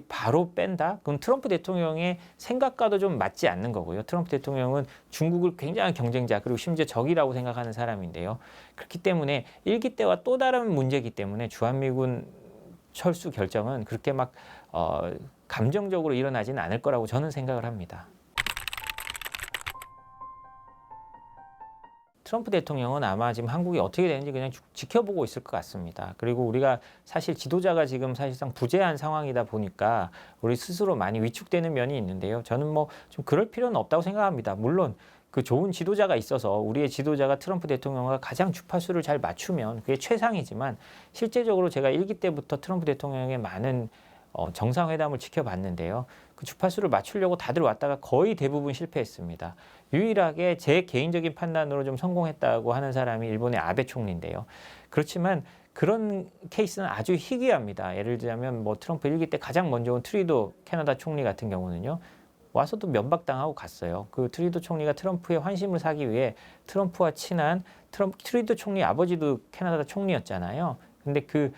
Speaker 1: 바로 뺀다? 그럼 트럼프 대통령의 생각과도 좀 맞지 않는 거고요. 트럼프 대통령은 중국을 굉장한 경쟁자 그리고 심지어 적이라고 생각하는 사람인데요. 그렇기 때문에 1기 때와 또 다른 문제이기 때문에 주한미군 철수 결정은 그렇게 막 감정적으로 일어나지는 않을 거라고 저는 생각을 합니다. 트럼프 대통령은 아마 지금 한국이 어떻게 되는지 그냥 지켜보고 있을 것 같습니다. 그리고 우리가 사실 지도자가 지금 사실상 부재한 상황이다 보니까 우리 스스로 많이 위축되는 면이 있는데요. 저는 뭐 좀 그럴 필요는 없다고 생각합니다. 물론 그 좋은 지도자가 있어서 우리의 지도자가 트럼프 대통령과 가장 주파수를 잘 맞추면 그게 최상이지만 실제적으로 제가 1기 때부터 트럼프 대통령의 많은 정상회담을 지켜봤는데요. 그 주파수를 맞추려고 다들 왔다가 거의 대부분 실패했습니다. 유일하게 제 개인적인 판단으로 좀 성공했다고 하는 사람이 일본의 아베 총리인데요. 그렇지만 그런 케이스는 아주 희귀합니다. 예를 들자면 뭐 트럼프 1기 때 가장 먼저 온 트리도 캐나다 총리 같은 경우는요. 와서도 면박당하고 갔어요. 그 트리도 총리가 트럼프의 환심을 사기 위해 트럼프와 친한 트리도 총리 아버지도 캐나다 총리였잖아요. 근데 그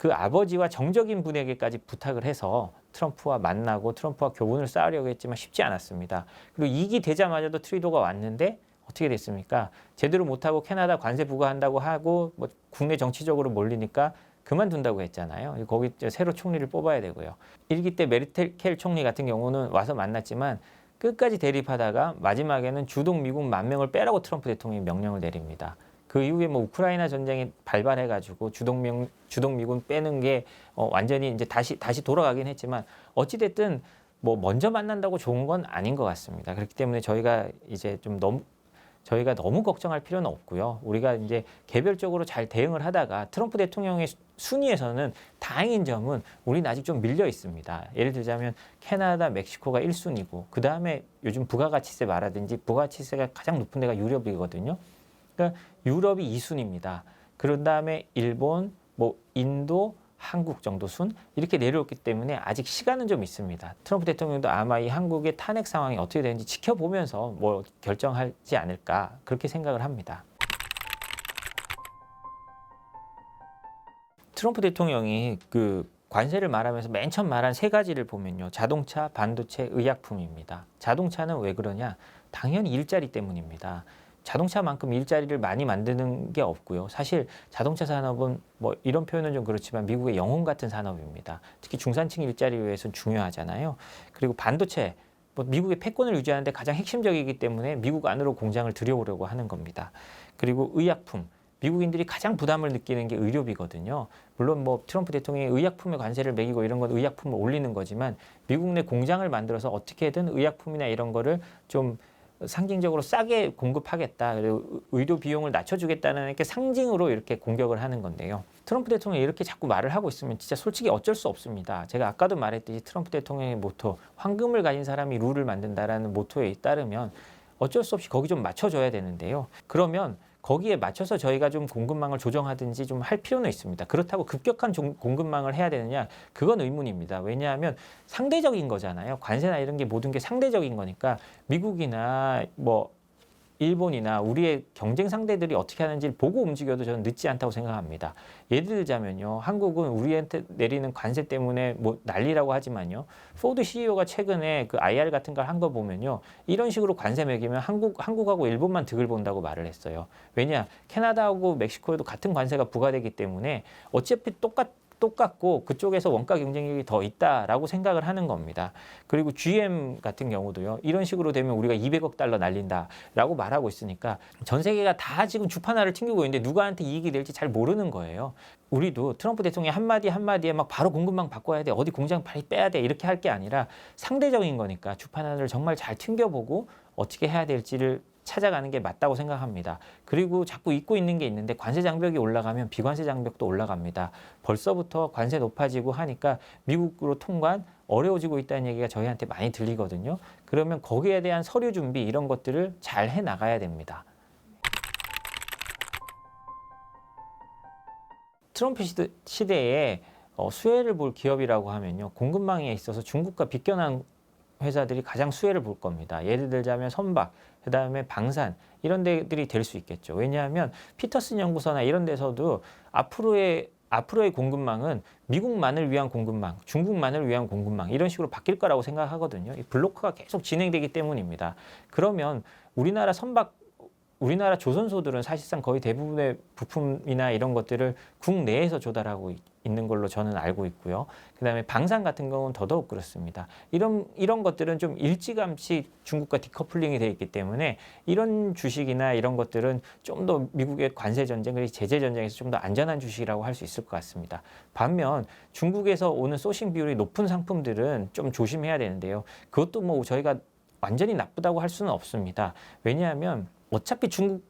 Speaker 1: 아버지와 정적인 분에게까지 부탁을 해서 트럼프와 만나고 트럼프와 교훈을 쌓으려고 했지만 쉽지 않았습니다. 그리고 2기 되자마자도 트리도가 왔는데 어떻게 됐습니까? 제대로 못하고 캐나다 관세 부과한다고 하고 뭐 국내 정치적으로 몰리니까 그만둔다고 했잖아요. 거기 새로 총리를 뽑아야 되고요. 1기 때 메르켈 총리 같은 경우는 와서 만났지만 끝까지 대립하다가 마지막에는 주동 미국 10,000명을 빼라고 트럼프 대통령이 명령을 내립니다. 그 이후에 뭐 우크라이나 전쟁이 발발해가지고 주동 미군 빼는 게 완전히 이제 다시 돌아가긴 했지만 어찌됐든 뭐 먼저 만난다고 좋은 건 아닌 것 같습니다. 그렇기 때문에 저희가 이제 좀 저희가 너무 걱정할 필요는 없고요. 우리가 이제 개별적으로 잘 대응을 하다가 트럼프 대통령의 순위에서는 다행인 점은 우리는 아직 좀 밀려 있습니다. 예를 들자면 캐나다, 멕시코가 1순위고 그 다음에 요즘 부가가치세 말하든지 부가가치세가 가장 높은 데가 유럽이거든요. 그러니까 유럽이 2순위입니다. 그런 다음에 일본, 뭐 인도, 한국 정도 순 이렇게 내려왔기 때문에 아직 시간은 좀 있습니다. 트럼프 대통령도 아마 이 한국의 탄핵 상황이 어떻게 되는지 지켜보면서 뭐 결정하지 않을까 그렇게 생각을 합니다. 트럼프 대통령이 그 관세를 말하면서 맨 처음 말한 세 가지를 보면요. 자동차, 반도체, 의약품입니다. 자동차는 왜 그러냐? 당연히 일자리 때문입니다. 자동차만큼 일자리를 많이 만드는 게 없고요. 사실 자동차 산업은 뭐 이런 표현은 좀 그렇지만 미국의 영혼 같은 산업입니다. 특히 중산층 일자리를 위해서는 중요하잖아요. 그리고 반도체, 뭐 미국의 패권을 유지하는데 가장 핵심적이기 때문에 미국 안으로 공장을 들여오려고 하는 겁니다. 그리고 의약품. 미국인들이 가장 부담을 느끼는 게 의료비거든요. 물론 뭐 트럼프 대통령이 의약품에 관세를 매기고 이런 건 의약품을 올리는 거지만 미국 내 공장을 만들어서 어떻게든 의약품이나 이런 거를 좀 상징적으로 싸게 공급하겠다. 그리고 의료 비용을 낮춰주겠다는 이렇게 상징으로 이렇게 공격을 하는 건데요. 트럼프 대통령이 이렇게 자꾸 말을 하고 있으면 진짜 솔직히 어쩔 수 없습니다. 제가 아까도 말했듯이 트럼프 대통령의 모토, 황금을 가진 사람이 룰을 만든다라는 모토에 따르면 어쩔 수 없이 거기 좀 맞춰줘야 되는데요. 그러면 거기에 맞춰서 저희가 좀 공급망을 조정하든지 좀 할 필요는 있습니다. 그렇다고 급격한 공급망을 해야 되느냐? 그건 의문입니다. 왜냐하면 상대적인 거잖아요. 관세나 이런 게 모든 게 상대적인 거니까 미국이나 뭐 일본이나 우리의 경쟁 상대들이 어떻게 하는지를 보고 움직여도 저는 늦지 않다고 생각합니다. 예를 들자면요. 한국은 우리한테 내리는 관세 때문에 뭐 난리라고 하지만요. 포드 CEO가 최근에 그 IR 같은 걸 한 거 보면요. 이런 식으로 관세 매기면 한국하고 일본만 득을 본다고 말을 했어요. 왜냐? 캐나다하고 멕시코에도 같은 관세가 부과되기 때문에 어차피 똑같고 그쪽에서 원가 경쟁력이 더 있다라고 생각을 하는 겁니다. 그리고 GM 같은 경우도요. 이런 식으로 되면 우리가 200억 달러 날린다라고 말하고 있으니까 전 세계가 다 지금 주판화를 튕기고 있는데 누구한테 이익이 될지 잘 모르는 거예요. 우리도 트럼프 대통령이 한마디에 막 바로 공급망 바꿔야 돼. 어디 공장 빨리 빼야 돼. 이렇게 할 게 아니라 상대적인 거니까 주판화를 정말 잘 튕겨보고 어떻게 해야 될지를 찾아가는 게 맞다고 생각합니다. 그리고 자꾸 잊고 있는 게 있는데 관세 장벽이 올라가면 비관세 장벽도 올라갑니다. 벌써부터 관세 높아지고 하니까 미국으로 통관 어려워지고 있다는 얘기가 저희한테 많이 들리거든요. 그러면 거기에 대한 서류 준비 이런 것들을 잘 해나가야 됩니다. 트럼프 시대에 수혜를 볼 기업이라고 하면요. 공급망에 있어서 중국과 비껴난 회사들이 가장 수혜를 볼 겁니다. 예를 들자면 선박, 그 다음에 방산 이런 데들이 될 수 있겠죠. 왜냐하면 피터슨 연구소나 이런 데서도 앞으로의 공급망은 미국만을 위한 공급망, 중국만을 위한 공급망 이런 식으로 바뀔 거라고 생각하거든요. 이 블로크가 계속 진행되기 때문입니다. 그러면 우리나라 조선소들은 사실상 거의 대부분의 부품이나 이런 것들을 국내에서 조달하고 있는 걸로 저는 알고 있고요. 그다음에 방산 같은 경우는 더더욱 그렇습니다. 이런 것들은 좀 일찌감치 중국과 디커플링이 되어 있기 때문에 이런 주식이나 이런 것들은 좀 더 미국의 관세 전쟁, 그리고 제재 전쟁에서 좀 더 안전한 주식이라고 할 수 있을 것 같습니다. 반면 중국에서 오는 소싱 비율이 높은 상품들은 좀 조심해야 되는데요. 그것도 뭐 저희가 완전히 나쁘다고 할 수는 없습니다. 왜냐하면 어차피 중국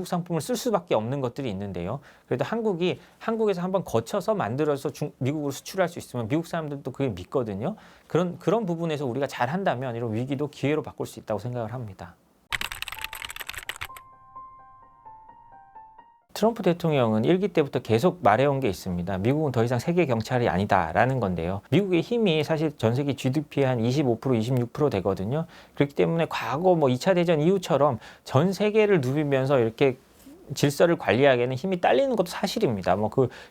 Speaker 1: 상품을 쓸 수밖에 없는 것들이 있는데요. 그래도 한국에서 한번 거쳐서 만들어서 미국으로 수출할 수 있으면 미국 사람들도 그게 믿거든요. 그런 부분에서 우리가 잘 한다면 이런 위기도 기회로 바꿀 수 있다고 생각을 합니다. 트럼프 대통령은 일기 때부터 계속 말해온 게 있습니다. 미국은 더 이상 세계 경찰이 아니다라는 건데요. 미국의 힘이 사실 전 세계 GDP의 한 25%, 26% 되거든요. 그렇기 때문에 과거 2차 대전 이후처럼 전 세계를 누비면서 이렇게 질서를 관리하기에는 힘이 딸리는 것도 사실입니다.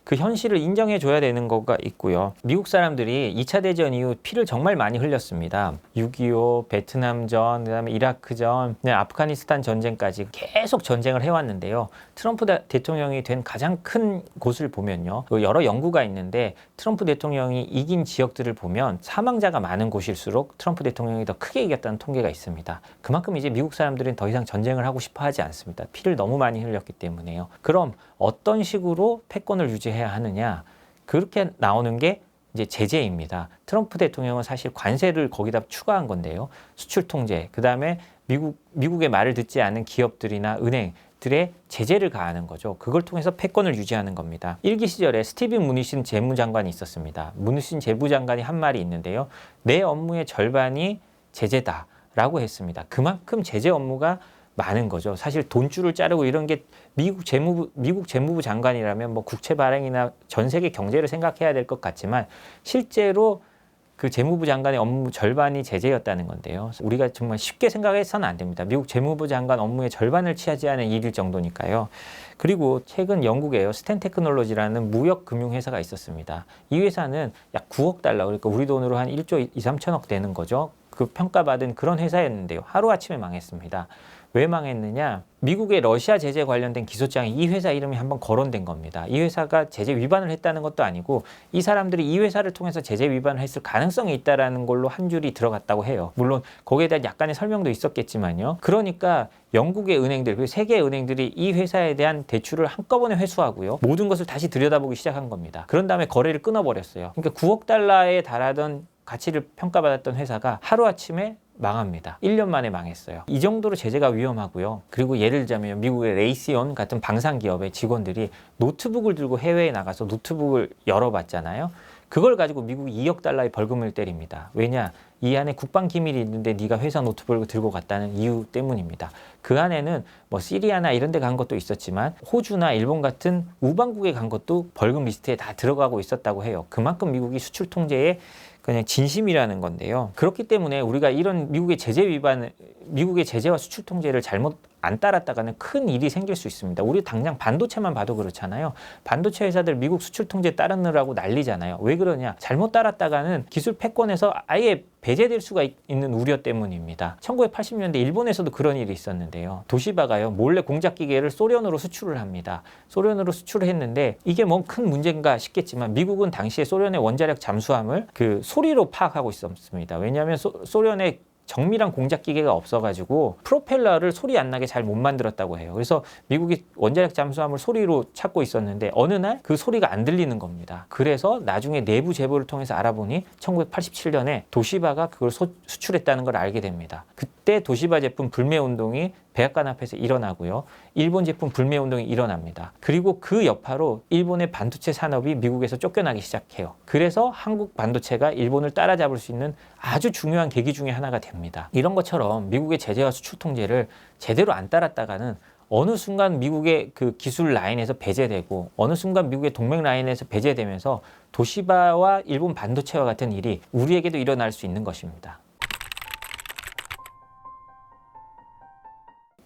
Speaker 1: 그 현실을 인정해 줘야 되는 거가 있고요. 미국 사람들이 2차 대전 이후 피를 정말 많이 흘렸습니다. 6.25, 베트남전, 그다음에 이라크전, 아프가니스탄 전쟁까지 계속 전쟁을 해왔는데요. 트럼프 대통령이 된 가장 큰 곳을 보면요. 여러 연구가 있는데 트럼프 대통령이 이긴 지역들을 보면 사망자가 많은 곳일수록 트럼프 대통령이 더 크게 이겼다는 통계가 있습니다. 그만큼 이제 미국 사람들은 더 이상 전쟁을 하고 싶어 하지 않습니다. 피를 너무 많이 흘렸기 때문에요. 그럼 어떤 식으로 패권을 유지해야 하느냐? 그렇게 나오는 게 이제 제재입니다. 트럼프 대통령은 사실 관세를 거기다 추가한 건데요. 수출 통제, 그 다음에 미국의 말을 듣지 않는 기업들이나 은행들의 제재를 가하는 거죠. 그걸 통해서 패권을 유지하는 겁니다. 일기 시절에 스티븐 무니신 재무장관이 있었습니다. 무니신 재무장관이 한 말이 있는데요. 내 업무의 절반이 제재다라고 했습니다. 그만큼 제재 업무가 많은 거죠. 사실 돈줄을 자르고 이런 게 미국 재무부 장관이라면 국채 발행이나 전 세계 경제를 생각해야 될 것 같지만 실제로 그 재무부 장관의 업무 절반이 제재였다는 건데요. 우리가 정말 쉽게 생각해서는 안 됩니다. 미국 재무부 장관 업무의 절반을 차지하는 일일 정도니까요. 그리고 최근 영국에요. 스탠테크놀로지라는 무역금융회사가 있었습니다. 이 회사는 약 9억 달러, 그러니까 우리 돈으로 한 1조 2, 3천억 되는 거죠. 그 평가받은 그런 회사였는데요. 하루아침에 망했습니다. 왜 망했느냐? 미국의 러시아 제재 관련된 기소장에 이 회사 이름이 한번 거론된 겁니다. 이 회사가 제재 위반을 했다는 것도 아니고 이 사람들이 이 회사를 통해서 제재 위반을 했을 가능성이 있다는 걸로 한 줄이 들어갔다고 해요. 물론 거기에 대한 약간의 설명도 있었겠지만요. 그러니까 영국의 은행들, 그리고 세계 은행들이 이 회사에 대한 대출을 한꺼번에 회수하고요. 모든 것을 다시 들여다보기 시작한 겁니다. 그런 다음에 거래를 끊어버렸어요. 그러니까 9억 달러에 달하던 가치를 평가받았던 회사가 하루아침에 망합니다. 1년 만에 망했어요. 이 정도로 제재가 위험하고요. 그리고 예를 들자면 미국의 레이시온 같은 방산기업의 직원들이 노트북을 들고 해외에 나가서 노트북을 열어봤잖아요. 그걸 가지고 미국이 2억 달러의 벌금을 때립니다. 왜냐? 이 안에 국방 기밀이 있는데 네가 회사 노트북을 들고 갔다는 이유 때문입니다. 그 안에는 뭐 시리아나 이런 데 간 것도 있었지만 호주나 일본 같은 우방국에 간 것도 벌금 리스트에 다 들어가고 있었다고 해요. 그만큼 미국이 수출 통제에 그냥 진심이라는 건데요. 그렇기 때문에 우리가 이런 미국의 제재와 수출 통제를 잘못 안 따랐다가는 큰 일이 생길 수 있습니다. 우리 당장 반도체만 봐도 그렇잖아요. 반도체 회사들 미국 수출 통제 따르느라고 난리잖아요. 왜 그러냐? 잘못 따랐다가는 기술 패권에서 아예 배제될 수가 있는 우려 때문입니다. 1980년대 일본에서도 그런 일이 있었는데요. 도시바가요, 몰래 공작 기계를 소련으로 수출을 합니다. 소련으로 수출을 했는데 이게 뭐 큰 문제인가 싶겠지만 미국은 당시에 소련의 원자력 잠수함을 그 소리로 파악하고 있었습니다. 왜냐하면 소련의 정밀한 공작 기계가 없어가지고 프로펠러를 소리 안 나게 잘 못 만들었다고 해요. 그래서 미국이 원자력 잠수함을 소리로 찾고 있었는데 어느 날 그 소리가 안 들리는 겁니다. 그래서 나중에 내부 제보를 통해서 알아보니 1987년에 도시바가 그걸 수출했다는 걸 알게 됩니다. 그때 도시바 제품 불매 운동이 백악관 앞에서 일어나고요. 일본 제품 불매 운동이 일어납니다. 그리고 그 여파로 일본의 반도체 산업이 미국에서 쫓겨나기 시작해요. 그래서 한국 반도체가 일본을 따라잡을 수 있는 아주 중요한 계기 중에 하나가 됩니다. 이런 것처럼 미국의 제재와 수출 통제를 제대로 안 따랐다가는 어느 순간 미국의 그 기술 라인에서 배제되고 어느 순간 미국의 동맹 라인에서 배제되면서 도시바와 일본 반도체와 같은 일이 우리에게도 일어날 수 있는 것입니다.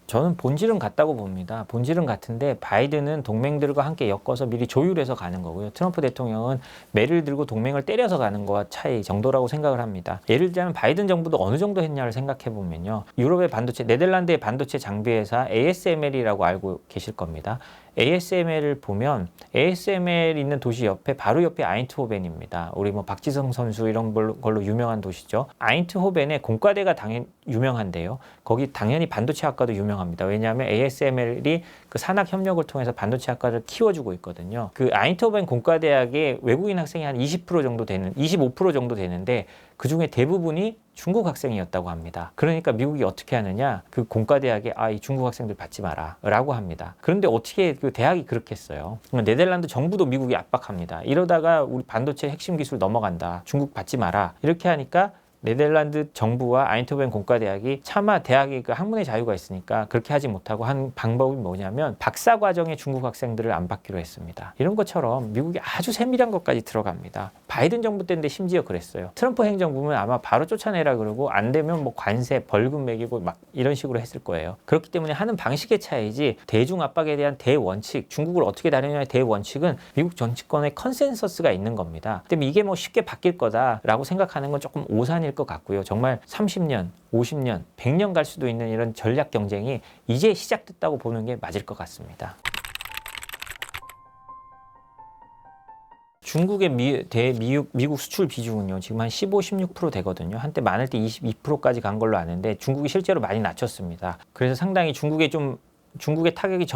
Speaker 1: 저는 본질은 같다고 봅니다. 본질은 같은데 바이든은 동맹들과 함께 엮어서 미리 조율해서 가는 거고요. 트럼프 대통령은 매를 들고 동맹을 때려서 가는 거와 차이 정도라고 생각을 합니다. 예를 들자면 바이든 정부도 어느 정도 했냐를 생각해 보면요. 유럽의 반도체, 네덜란드의 반도체 장비 회사 ASML이라고 알고 계실 겁니다. ASML을 보면 ASML 있는 도시 옆에 바로 옆에 아인트호벤입니다. 우리 뭐 박지성 선수 이런 걸로 유명한 도시죠. 아인트호벤의 공과대가 당연히 유명한데요. 거기 당연히 반도체 학과도 유명합니다. 왜냐하면 ASML이 그 산학 협력을 통해서 반도체 학과를 키워주고 있거든요. 그 아인트호벤 공과대학에 외국인 학생이 한 20% 정도 되는, 25% 정도 되는데 그 중에 대부분이 중국 학생이었다고 합니다. 그러니까 미국이 어떻게 하느냐? 그 공과대학에 이 중국 학생들 받지 마라 라고 합니다. 그런데 어떻게 그 대학이 그렇겠어요? 네덜란드 정부도 미국이 압박합니다. 이러다가 우리 반도체 핵심 기술 넘어간다. 중국 받지 마라. 이렇게 하니까 네덜란드 정부와 아인트호벤 공과대학이 차마 대학의 그 학문의 자유가 있으니까 그렇게 하지 못하고 한 방법이 뭐냐면 박사 과정에 중국 학생들을 안 받기로 했습니다. 이런 것처럼 미국이 아주 세밀한 것까지 들어갑니다. 바이든 정부 때인데 심지어 그랬어요. 트럼프 행정부는 아마 바로 쫓아내라 그러고 안 되면 뭐 관세, 벌금 매기고 막 이런 식으로 했을 거예요. 그렇기 때문에 하는 방식의 차이지 대중 압박에 대한 대원칙, 중국을 어떻게 다루냐의 대원칙은 미국 정치권의 컨센서스가 있는 겁니다. 때문에 이게 뭐 쉽게 바뀔 거다라고 생각하는 건 조금 오산일 것 같고요. 정말 30년, 50년, 100년 갈 수도 있는 이런 전략 경쟁이 이제 시작됐다고 보는 게 맞을 것 같습니다. 중국의 미국 수출 비중은요, 지금 한 15, 16% 되거든요. 한때 많을 때 22%까지 간 걸로 아는데 중국이 실제로 많이 낮췄습니다. 그래서 상당히 중국의 타격이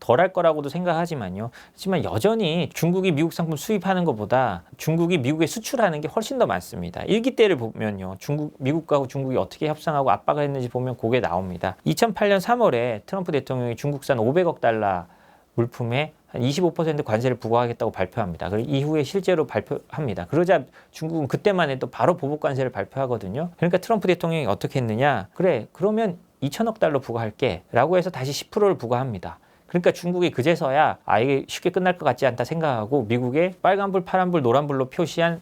Speaker 1: 덜할 거라고도 생각하지만요. 하지만 여전히 중국이 미국 상품 수입하는 것보다 중국이 미국에 수출하는 게 훨씬 더 많습니다. 일기 때를 보면요. 미국과 중국이 어떻게 협상하고 압박을 했는지 보면 그게 나옵니다. 2008년 3월에 트럼프 대통령이 중국산 500억 달러 물품에 한 25% 관세를 부과하겠다고 발표합니다. 그리고 이후에 실제로 발표합니다. 그러자 중국은 그때만 해도 바로 보복 관세를 발표하거든요. 그러니까 트럼프 대통령이 어떻게 했느냐? 그래, 그러면 2천억 달러 부과할게 라고 해서 다시 10%를 부과합니다. 그러니까 중국이 그제서야 이게 쉽게 끝날 것 같지 않다 생각하고 미국에 빨간불, 파란불, 노란불로 표시한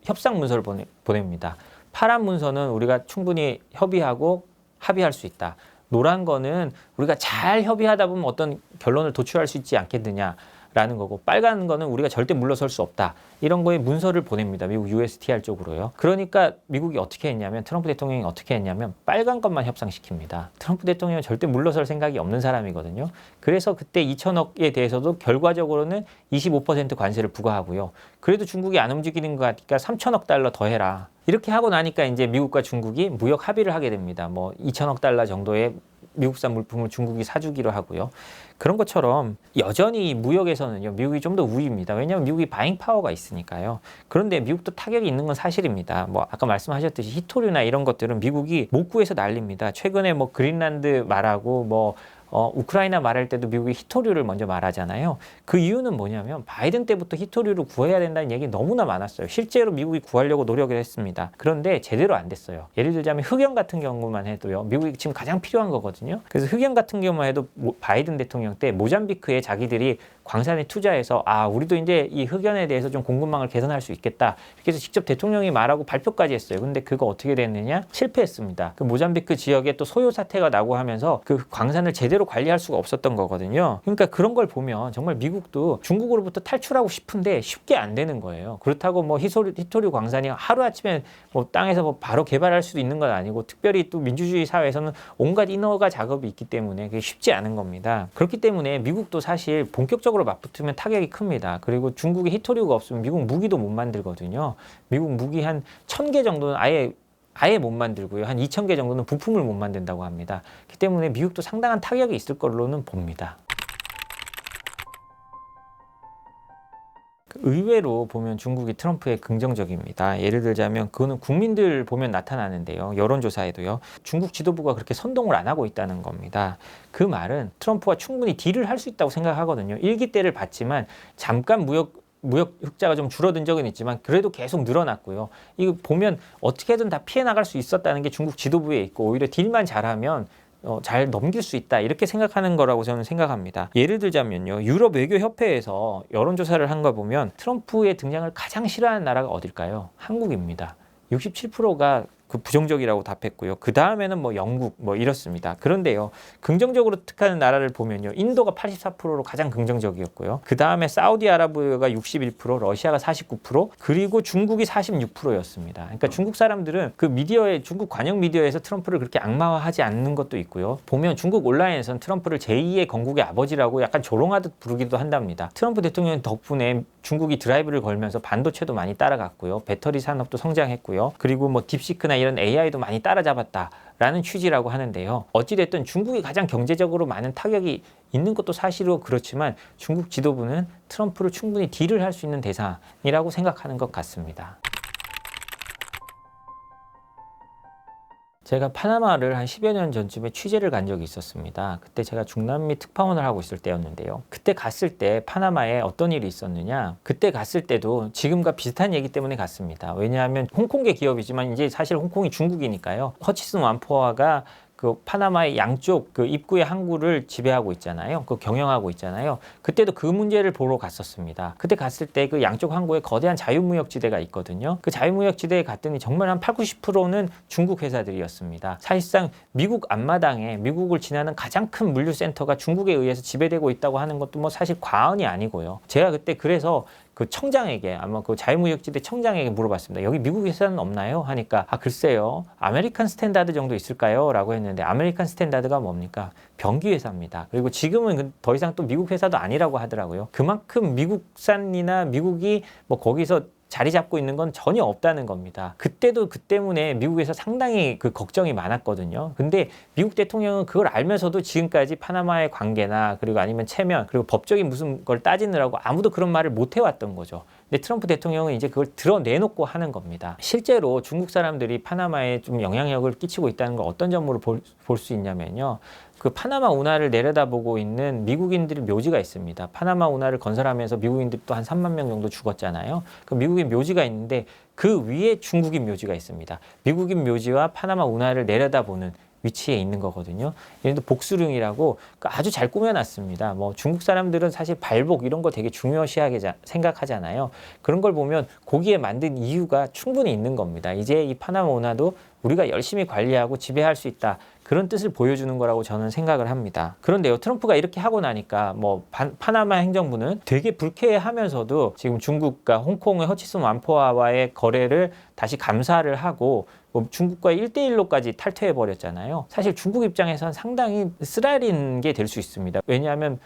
Speaker 1: 협상 문서를 보냅니다. 파란 문서는 우리가 충분히 협의하고 합의할 수 있다. 노란 거는 우리가 잘 협의하다 보면 어떤 결론을 도출할 수 있지 않겠느냐라는 거고, 빨간 거는 우리가 절대 물러설 수 없다. 이런 거에 문서를 보냅니다. 미국 USTR 쪽으로요. 그러니까 미국이 어떻게 했냐면, 트럼프 대통령이 어떻게 했냐면 빨간 것만 협상시킵니다. 트럼프 대통령은 절대 물러설 생각이 없는 사람이거든요. 그래서 그때 2천억에 대해서도 결과적으로는 25% 관세를 부과하고요. 그래도 중국이 안 움직이는 거 같으니까 3천억 달러 더 해라. 이렇게 하고 나니까 이제 미국과 중국이 무역 합의를 하게 됩니다. 뭐 2천억 달러 정도의 미국산 물품을 중국이 사주기로 하고요. 그런 것처럼 여전히 무역에서는요, 미국이 좀 더 우위입니다. 왜냐하면 미국이 바잉 파워가 있으니까요. 그런데 미국도 타격이 있는 건 사실입니다. 뭐 아까 말씀하셨듯이 히토류나 이런 것들은 미국이 못 구해서 난립니다. 최근에 뭐 그린란드 말하고 뭐 우크라이나 말할 때도 미국이 히토류를 먼저 말하잖아요. 그 이유는 뭐냐면 바이든 때부터 히토류를 구해야 된다는 얘기 너무나 많았어요. 실제로 미국이 구하려고 노력을 했습니다. 그런데 제대로 안 됐어요. 예를 들자면 흑연 같은 경우만 해도요. 미국이 지금 가장 필요한 거거든요. 그래서 흑연 같은 경우만 해도 바이든 대통령 때 모잠비크에 자기들이 광산에 투자해서 우리도 이제 이 흑연에 대해서 좀 공급망을 개선할 수 있겠다. 이렇게 해서 직접 대통령이 말하고 발표까지 했어요. 근데 그거 어떻게 됐느냐? 실패했습니다. 그 모잠비크 지역에 또 소요 사태가 나고 하면서 그 광산을 제대로 관리할 수가 없었던 거거든요. 그러니까 그런 걸 보면 정말 미국도 중국으로부터 탈출하고 싶은데 쉽게 안 되는 거예요. 그렇다고 뭐 히토류 광산이 하루아침에 뭐 땅에서 뭐 바로 개발할 수도 있는 건 아니고, 특별히 또 민주주의 사회에서는 온갖 인허가 작업이 있기 때문에 그게 쉽지 않은 겁니다. 그렇기 때문에 미국도 사실 본격적으로 맞붙으면 타격이 큽니다. 그리고 중국에 히토류가 없으면 미국 무기도 못 만들거든요. 미국 무기 한 1000개 정도는 아예 못 만들고요. 한 2000개 정도는 부품을 못 만든다고 합니다. 그렇기 때문에 미국도 상당한 타격이 있을 걸로는 봅니다. 의외로 보면 중국이 트럼프에 긍정적입니다. 예를 들자면 그거는 국민들 보면 나타나는데요. 여론조사에도요. 중국 지도부가 그렇게 선동을 안 하고 있다는 겁니다. 그 말은 트럼프와 충분히 딜을 할 수 있다고 생각하거든요. 일기 때를 봤지만 잠깐 무역 흑자가 좀 줄어든 적은 있지만 그래도 계속 늘어났고요. 이거 보면 어떻게든 다 피해 나갈 수 있었다는 게 중국 지도부에 있고, 오히려 딜만 잘하면 잘 넘길 수 있다, 이렇게 생각하는 거라고 저는 생각합니다. 예를 들자면요, 유럽 외교협회에서 여론조사를 한 거 보면 트럼프의 등장을 가장 싫어하는 나라가 어딜까요? 한국입니다. 67%가 그 부정적이라고 답했고요. 그 다음에는 뭐 영국 뭐 이렇습니다. 그런데요, 긍정적으로 특하는 나라를 보면요, 인도가 84%로 가장 긍정적이었고요. 그 다음에 사우디아라비아가 61%, 러시아가 49%, 그리고 중국이 46%였습니다. 그러니까 중국 사람들은 그 중국 관영 미디어에서 트럼프를 그렇게 악마화하지 않는 것도 있고요. 보면 중국 온라인에서는 트럼프를 제2의 건국의 아버지라고 약간 조롱하듯 부르기도 한답니다. 트럼프 대통령 덕분에 중국이 드라이브를 걸면서 반도체도 많이 따라갔고요. 배터리 산업도 성장했고요. 그리고 뭐 딥시크나 이런 AI도 많이 따라잡았다라는 취지라고 하는데요. 어찌됐든 중국이 가장 경제적으로 많은 타격이 있는 것도 사실로 그렇지만 중국 지도부는 트럼프를 충분히 딜을 할 수 있는 대상이라고 생각하는 것 같습니다. 제가 파나마를 한 10여 년 전쯤에 취재를 간 적이 있었습니다. 그때 제가 중남미 특파원을 하고 있을 때였는데요. 그때 갔을 때 파나마에 어떤 일이 있었느냐? 그때 갔을 때도 지금과 비슷한 얘기 때문에 갔습니다. 왜냐하면 홍콩계 기업이지만 이제 사실 홍콩이 중국이니까요. 허치슨 완포아가 그 파나마의 양쪽 그 입구의 항구를 지배하고 있잖아요. 그 경영하고 있잖아요. 그때도 그 문제를 보러 갔었습니다. 그때 갔을 때 그 양쪽 항구에 거대한 자유무역지대가 있거든요. 그 자유무역지대에 갔더니 정말 한 80~90%는 중국 회사들이었습니다. 사실상 미국 앞마당에 미국을 지나는 가장 큰 물류센터가 중국에 의해서 지배되고 있다고 하는 것도 뭐 사실 과언이 아니고요. 제가 그때 그래서 그 청장에게, 아마 그 자유무역지대 청장에게 물어봤습니다. 여기 미국 회사는 없나요? 하니까 글쎄요, 아메리칸 스탠다드 정도 있을까요? 라고 했는데, 아메리칸 스탠다드가 뭡니까? 변기 회사입니다. 그리고 지금은 더 이상 또 미국 회사도 아니라고 하더라고요. 그만큼 미국산이나 미국이 뭐 거기서 자리 잡고 있는 건 전혀 없다는 겁니다. 그때도 그 때문에 미국에서 상당히 그 걱정이 많았거든요. 근데 미국 대통령은 그걸 알면서도 지금까지 파나마의 관계나 그리고 아니면 체면 그리고 법적인 무슨 걸 따지느라고 아무도 그런 말을 못 해왔던 거죠. 근데 트럼프 대통령은 이제 그걸 드러내놓고 하는 겁니다. 실제로 중국 사람들이 파나마에 좀 영향력을 끼치고 있다는 걸 어떤 점으로 볼 수 있냐면요. 그 파나마 운하를 내려다보고 있는 미국인들의 묘지가 있습니다. 파나마 운하를 건설하면서 미국인들이 또 한 3만 명 정도 죽었잖아요. 그 미국인 묘지가 있는데 그 위에 중국인 묘지가 있습니다. 미국인 묘지와 파나마 운하를 내려다보는 위치에 있는 거거든요. 얘네도 복수릉이라고 아주 잘 꾸며놨습니다. 뭐 중국 사람들은 사실 발복 이런 거 되게 중요시하게 생각하잖아요. 그런 걸 보면 거기에 만든 이유가 충분히 있는 겁니다. 이제 이 파나마 운하도 우리가 열심히 관리하고 지배할 수 있다, 그런 뜻을 보여주는 거라고 저는 생각을 합니다. 그런데요, 트럼프가 이렇게 하고 나니까 뭐 파나마 행정부는 되게 불쾌해하면서도 지금 중국과 홍콩의 허치슨 완포아와의 거래를 다시 감사를 하고 뭐 중국과의 1대1로까지 탈퇴해버렸잖아요. 사실 중국 입장에서는 상당히 쓰라린 게 될 수 있습니다. 왜냐하면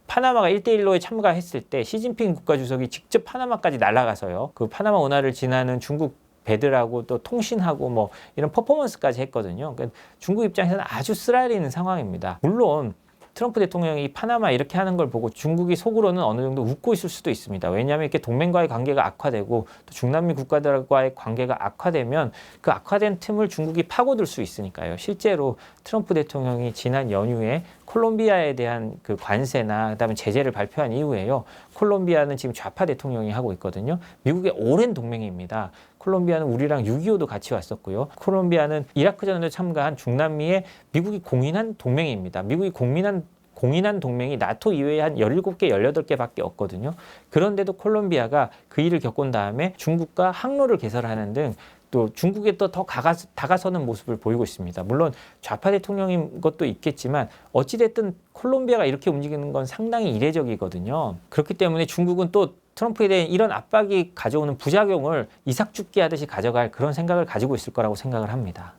Speaker 1: 파나마가 1대1로에 참가했을 때 시진핑 국가주석이 직접 파나마까지 날아가서요, 그 파나마 운하를 지나는 중국 배들하고 또 통신하고 뭐 이런 퍼포먼스까지 했거든요. 그러니까 중국 입장에서는 아주 쓰라리는 상황입니다. 물론 트럼프 대통령이 파나마 이렇게 하는 걸 보고 중국이 속으로는 어느 정도 웃고 있을 수도 있습니다. 왜냐하면 이렇게 동맹과의 관계가 악화되고 또 중남미 국가들과의 관계가 악화되면 그 악화된 틈을 중국이 파고들 수 있으니까요. 실제로 트럼프 대통령이 지난 연휴에 콜롬비아에 대한 그 관세나 그다음에 제재를 발표한 이후에요. 콜롬비아는 지금 좌파 대통령이 하고 있거든요. 미국의 오랜 동맹입니다. 콜롬비아는 우리랑 6.25도 같이 왔었고요. 콜롬비아는 이라크 전에 참가한 중남미의 미국이 공인한 동맹입니다. 미국이 공인한 동맹이 나토 이외에 한 17개, 18개밖에 없거든요. 그런데도 콜롬비아가 그 일을 겪은 다음에 중국과 항로를 개설하는 등 또 중국에 또 더 다가서는 모습을 보이고 있습니다. 물론 좌파 대통령인 것도 있겠지만 어찌됐든 콜롬비아가 이렇게 움직이는 건 상당히 이례적이거든요. 그렇기 때문에 중국은 또 트럼프에 대한 이런 압박이 가져오는 부작용을 이삭죽기 하듯이 가져갈 그런 생각을 가지고 있을 거라고 생각을 합니다.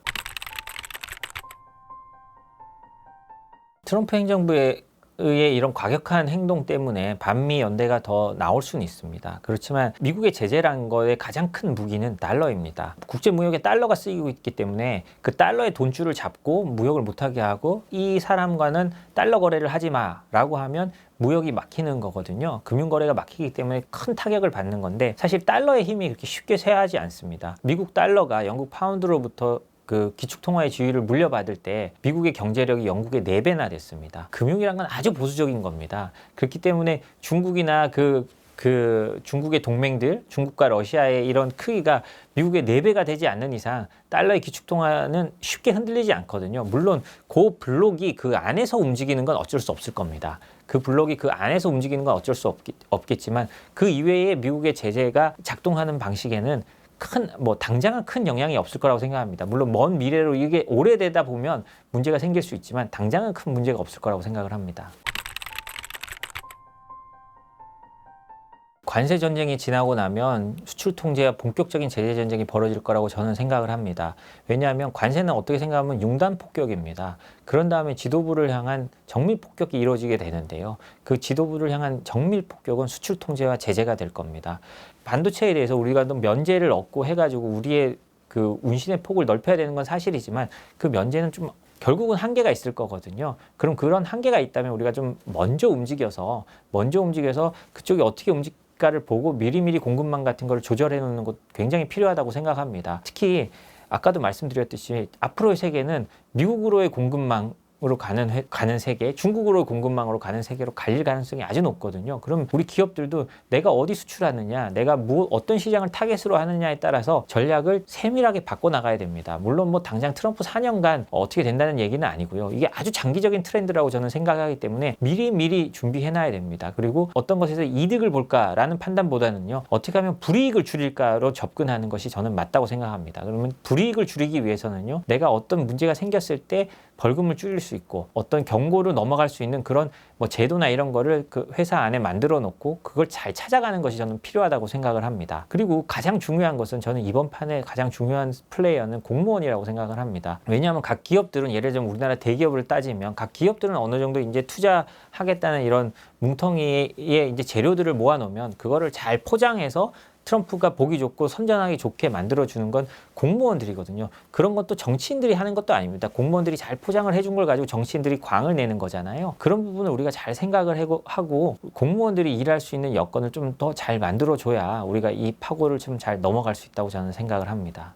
Speaker 1: 트럼프 행정부의 이런 과격한 행동 때문에 반미 연대가 더 나올 수는 있습니다. 그렇지만 미국의 제재란 거의 가장 큰 무기는 달러입니다. 국제 무역에 달러가 쓰이고 있기 때문에 그 달러의 돈줄을 잡고 무역을 못하게 하고 이 사람과는 달러 거래를 하지 마라고 하면 무역이 막히는 거거든요. 금융거래가 막히기 때문에 큰 타격을 받는 건데 사실 달러의 힘이 그렇게 쉽게 쇠하지 않습니다. 미국 달러가 영국 파운드로부터 그 기축통화의 지위를 물려받을 때 미국의 경제력이 영국의 4배나 됐습니다. 금융이란 건 아주 보수적인 겁니다. 그렇기 때문에 중국이나 그 중국의 동맹들, 중국과 러시아의 이런 크기가 미국의 4배가 되지 않는 이상 달러의 기축통화는 쉽게 흔들리지 않거든요. 물론 그 블록이 그 안에서 움직이는 건 어쩔 수 없을 겁니다. 그 블록이 그 안에서 움직이는 건 어쩔 수 없겠지만 그 이외에 미국의 제재가 작동하는 방식에는 당장은 큰 영향이 없을 거라고 생각합니다. 물론 먼 미래로 이게 오래되다 보면 문제가 생길 수 있지만 당장은 큰 문제가 없을 거라고 생각을 합니다. 관세 전쟁이 지나고 나면 수출 통제와 본격적인 제재 전쟁이 벌어질 거라고 저는 생각을 합니다. 왜냐하면 관세는 어떻게 생각하면 융단 폭격입니다. 그런 다음에 지도부를 향한 정밀 폭격이 이루어지게 되는데요. 그 지도부를 향한 정밀 폭격은 수출 통제와 제재가 될 겁니다. 반도체에 대해서 우리가 또 면제를 얻고 해가지고 우리의 그 운신의 폭을 넓혀야 되는 건 사실이지만 그 면제는 좀 결국은 한계가 있을 거거든요. 그럼 그런 한계가 있다면 우리가 좀 먼저 움직여서 그쪽이 어떻게 움직일까를 보고 미리미리 공급망 같은 걸 조절해 놓는 것 굉장히 필요하다고 생각합니다. 특히 아까도 말씀드렸듯이 앞으로의 세계는 미국으로의 공급망으로 가는 세계, 중국으로 공급망으로 가는 세계로 갈 가능성이 아주 높거든요. 그럼 우리 기업들도 내가 어디 수출하느냐, 내가 어떤 시장을 타겟으로 하느냐에 따라서 전략을 세밀하게 바꿔 나가야 됩니다. 물론 뭐 당장 트럼프 4년간 어떻게 된다는 얘기는 아니고요. 이게 아주 장기적인 트렌드라고 저는 생각하기 때문에 미리 준비해 놔야 됩니다. 그리고 어떤 것에서 이득을 볼까라는 판단보다는요, 어떻게 하면 불이익을 줄일까로 접근하는 것이 저는 맞다고 생각합니다. 그러면 불이익을 줄이기 위해서는요, 내가 어떤 문제가 생겼을 때 벌금을 줄일 수 있고 어떤 경고로 넘어갈 수 있는 그런 뭐 제도나 이런 거를 그 회사 안에 만들어 놓고 그걸 잘 찾아가는 것이 저는 필요하다고 생각을 합니다. 그리고 가장 중요한 것은 저는 이번 판에 가장 중요한 플레이어는 공무원이라고 생각을 합니다. 왜냐하면 각 기업들은 예를 들면 우리나라 대기업을 따지면 각 기업들은 어느 정도 이제 투자하겠다는 이런 뭉텅이의 이제 재료들을 모아 놓으면 그거를 잘 포장해서 트럼프가 보기 좋고 선전하기 좋게 만들어주는 건 공무원들이거든요. 그런 것도 정치인들이 하는 것도 아닙니다. 공무원들이 잘 포장을 해준 걸 가지고 정치인들이 광을 내는 거잖아요. 그런 부분을 우리가 잘 생각을 하고 공무원들이 일할 수 있는 여건을 좀 더 잘 만들어줘야 우리가 이 파고를 좀 잘 넘어갈 수 있다고 저는 생각을 합니다.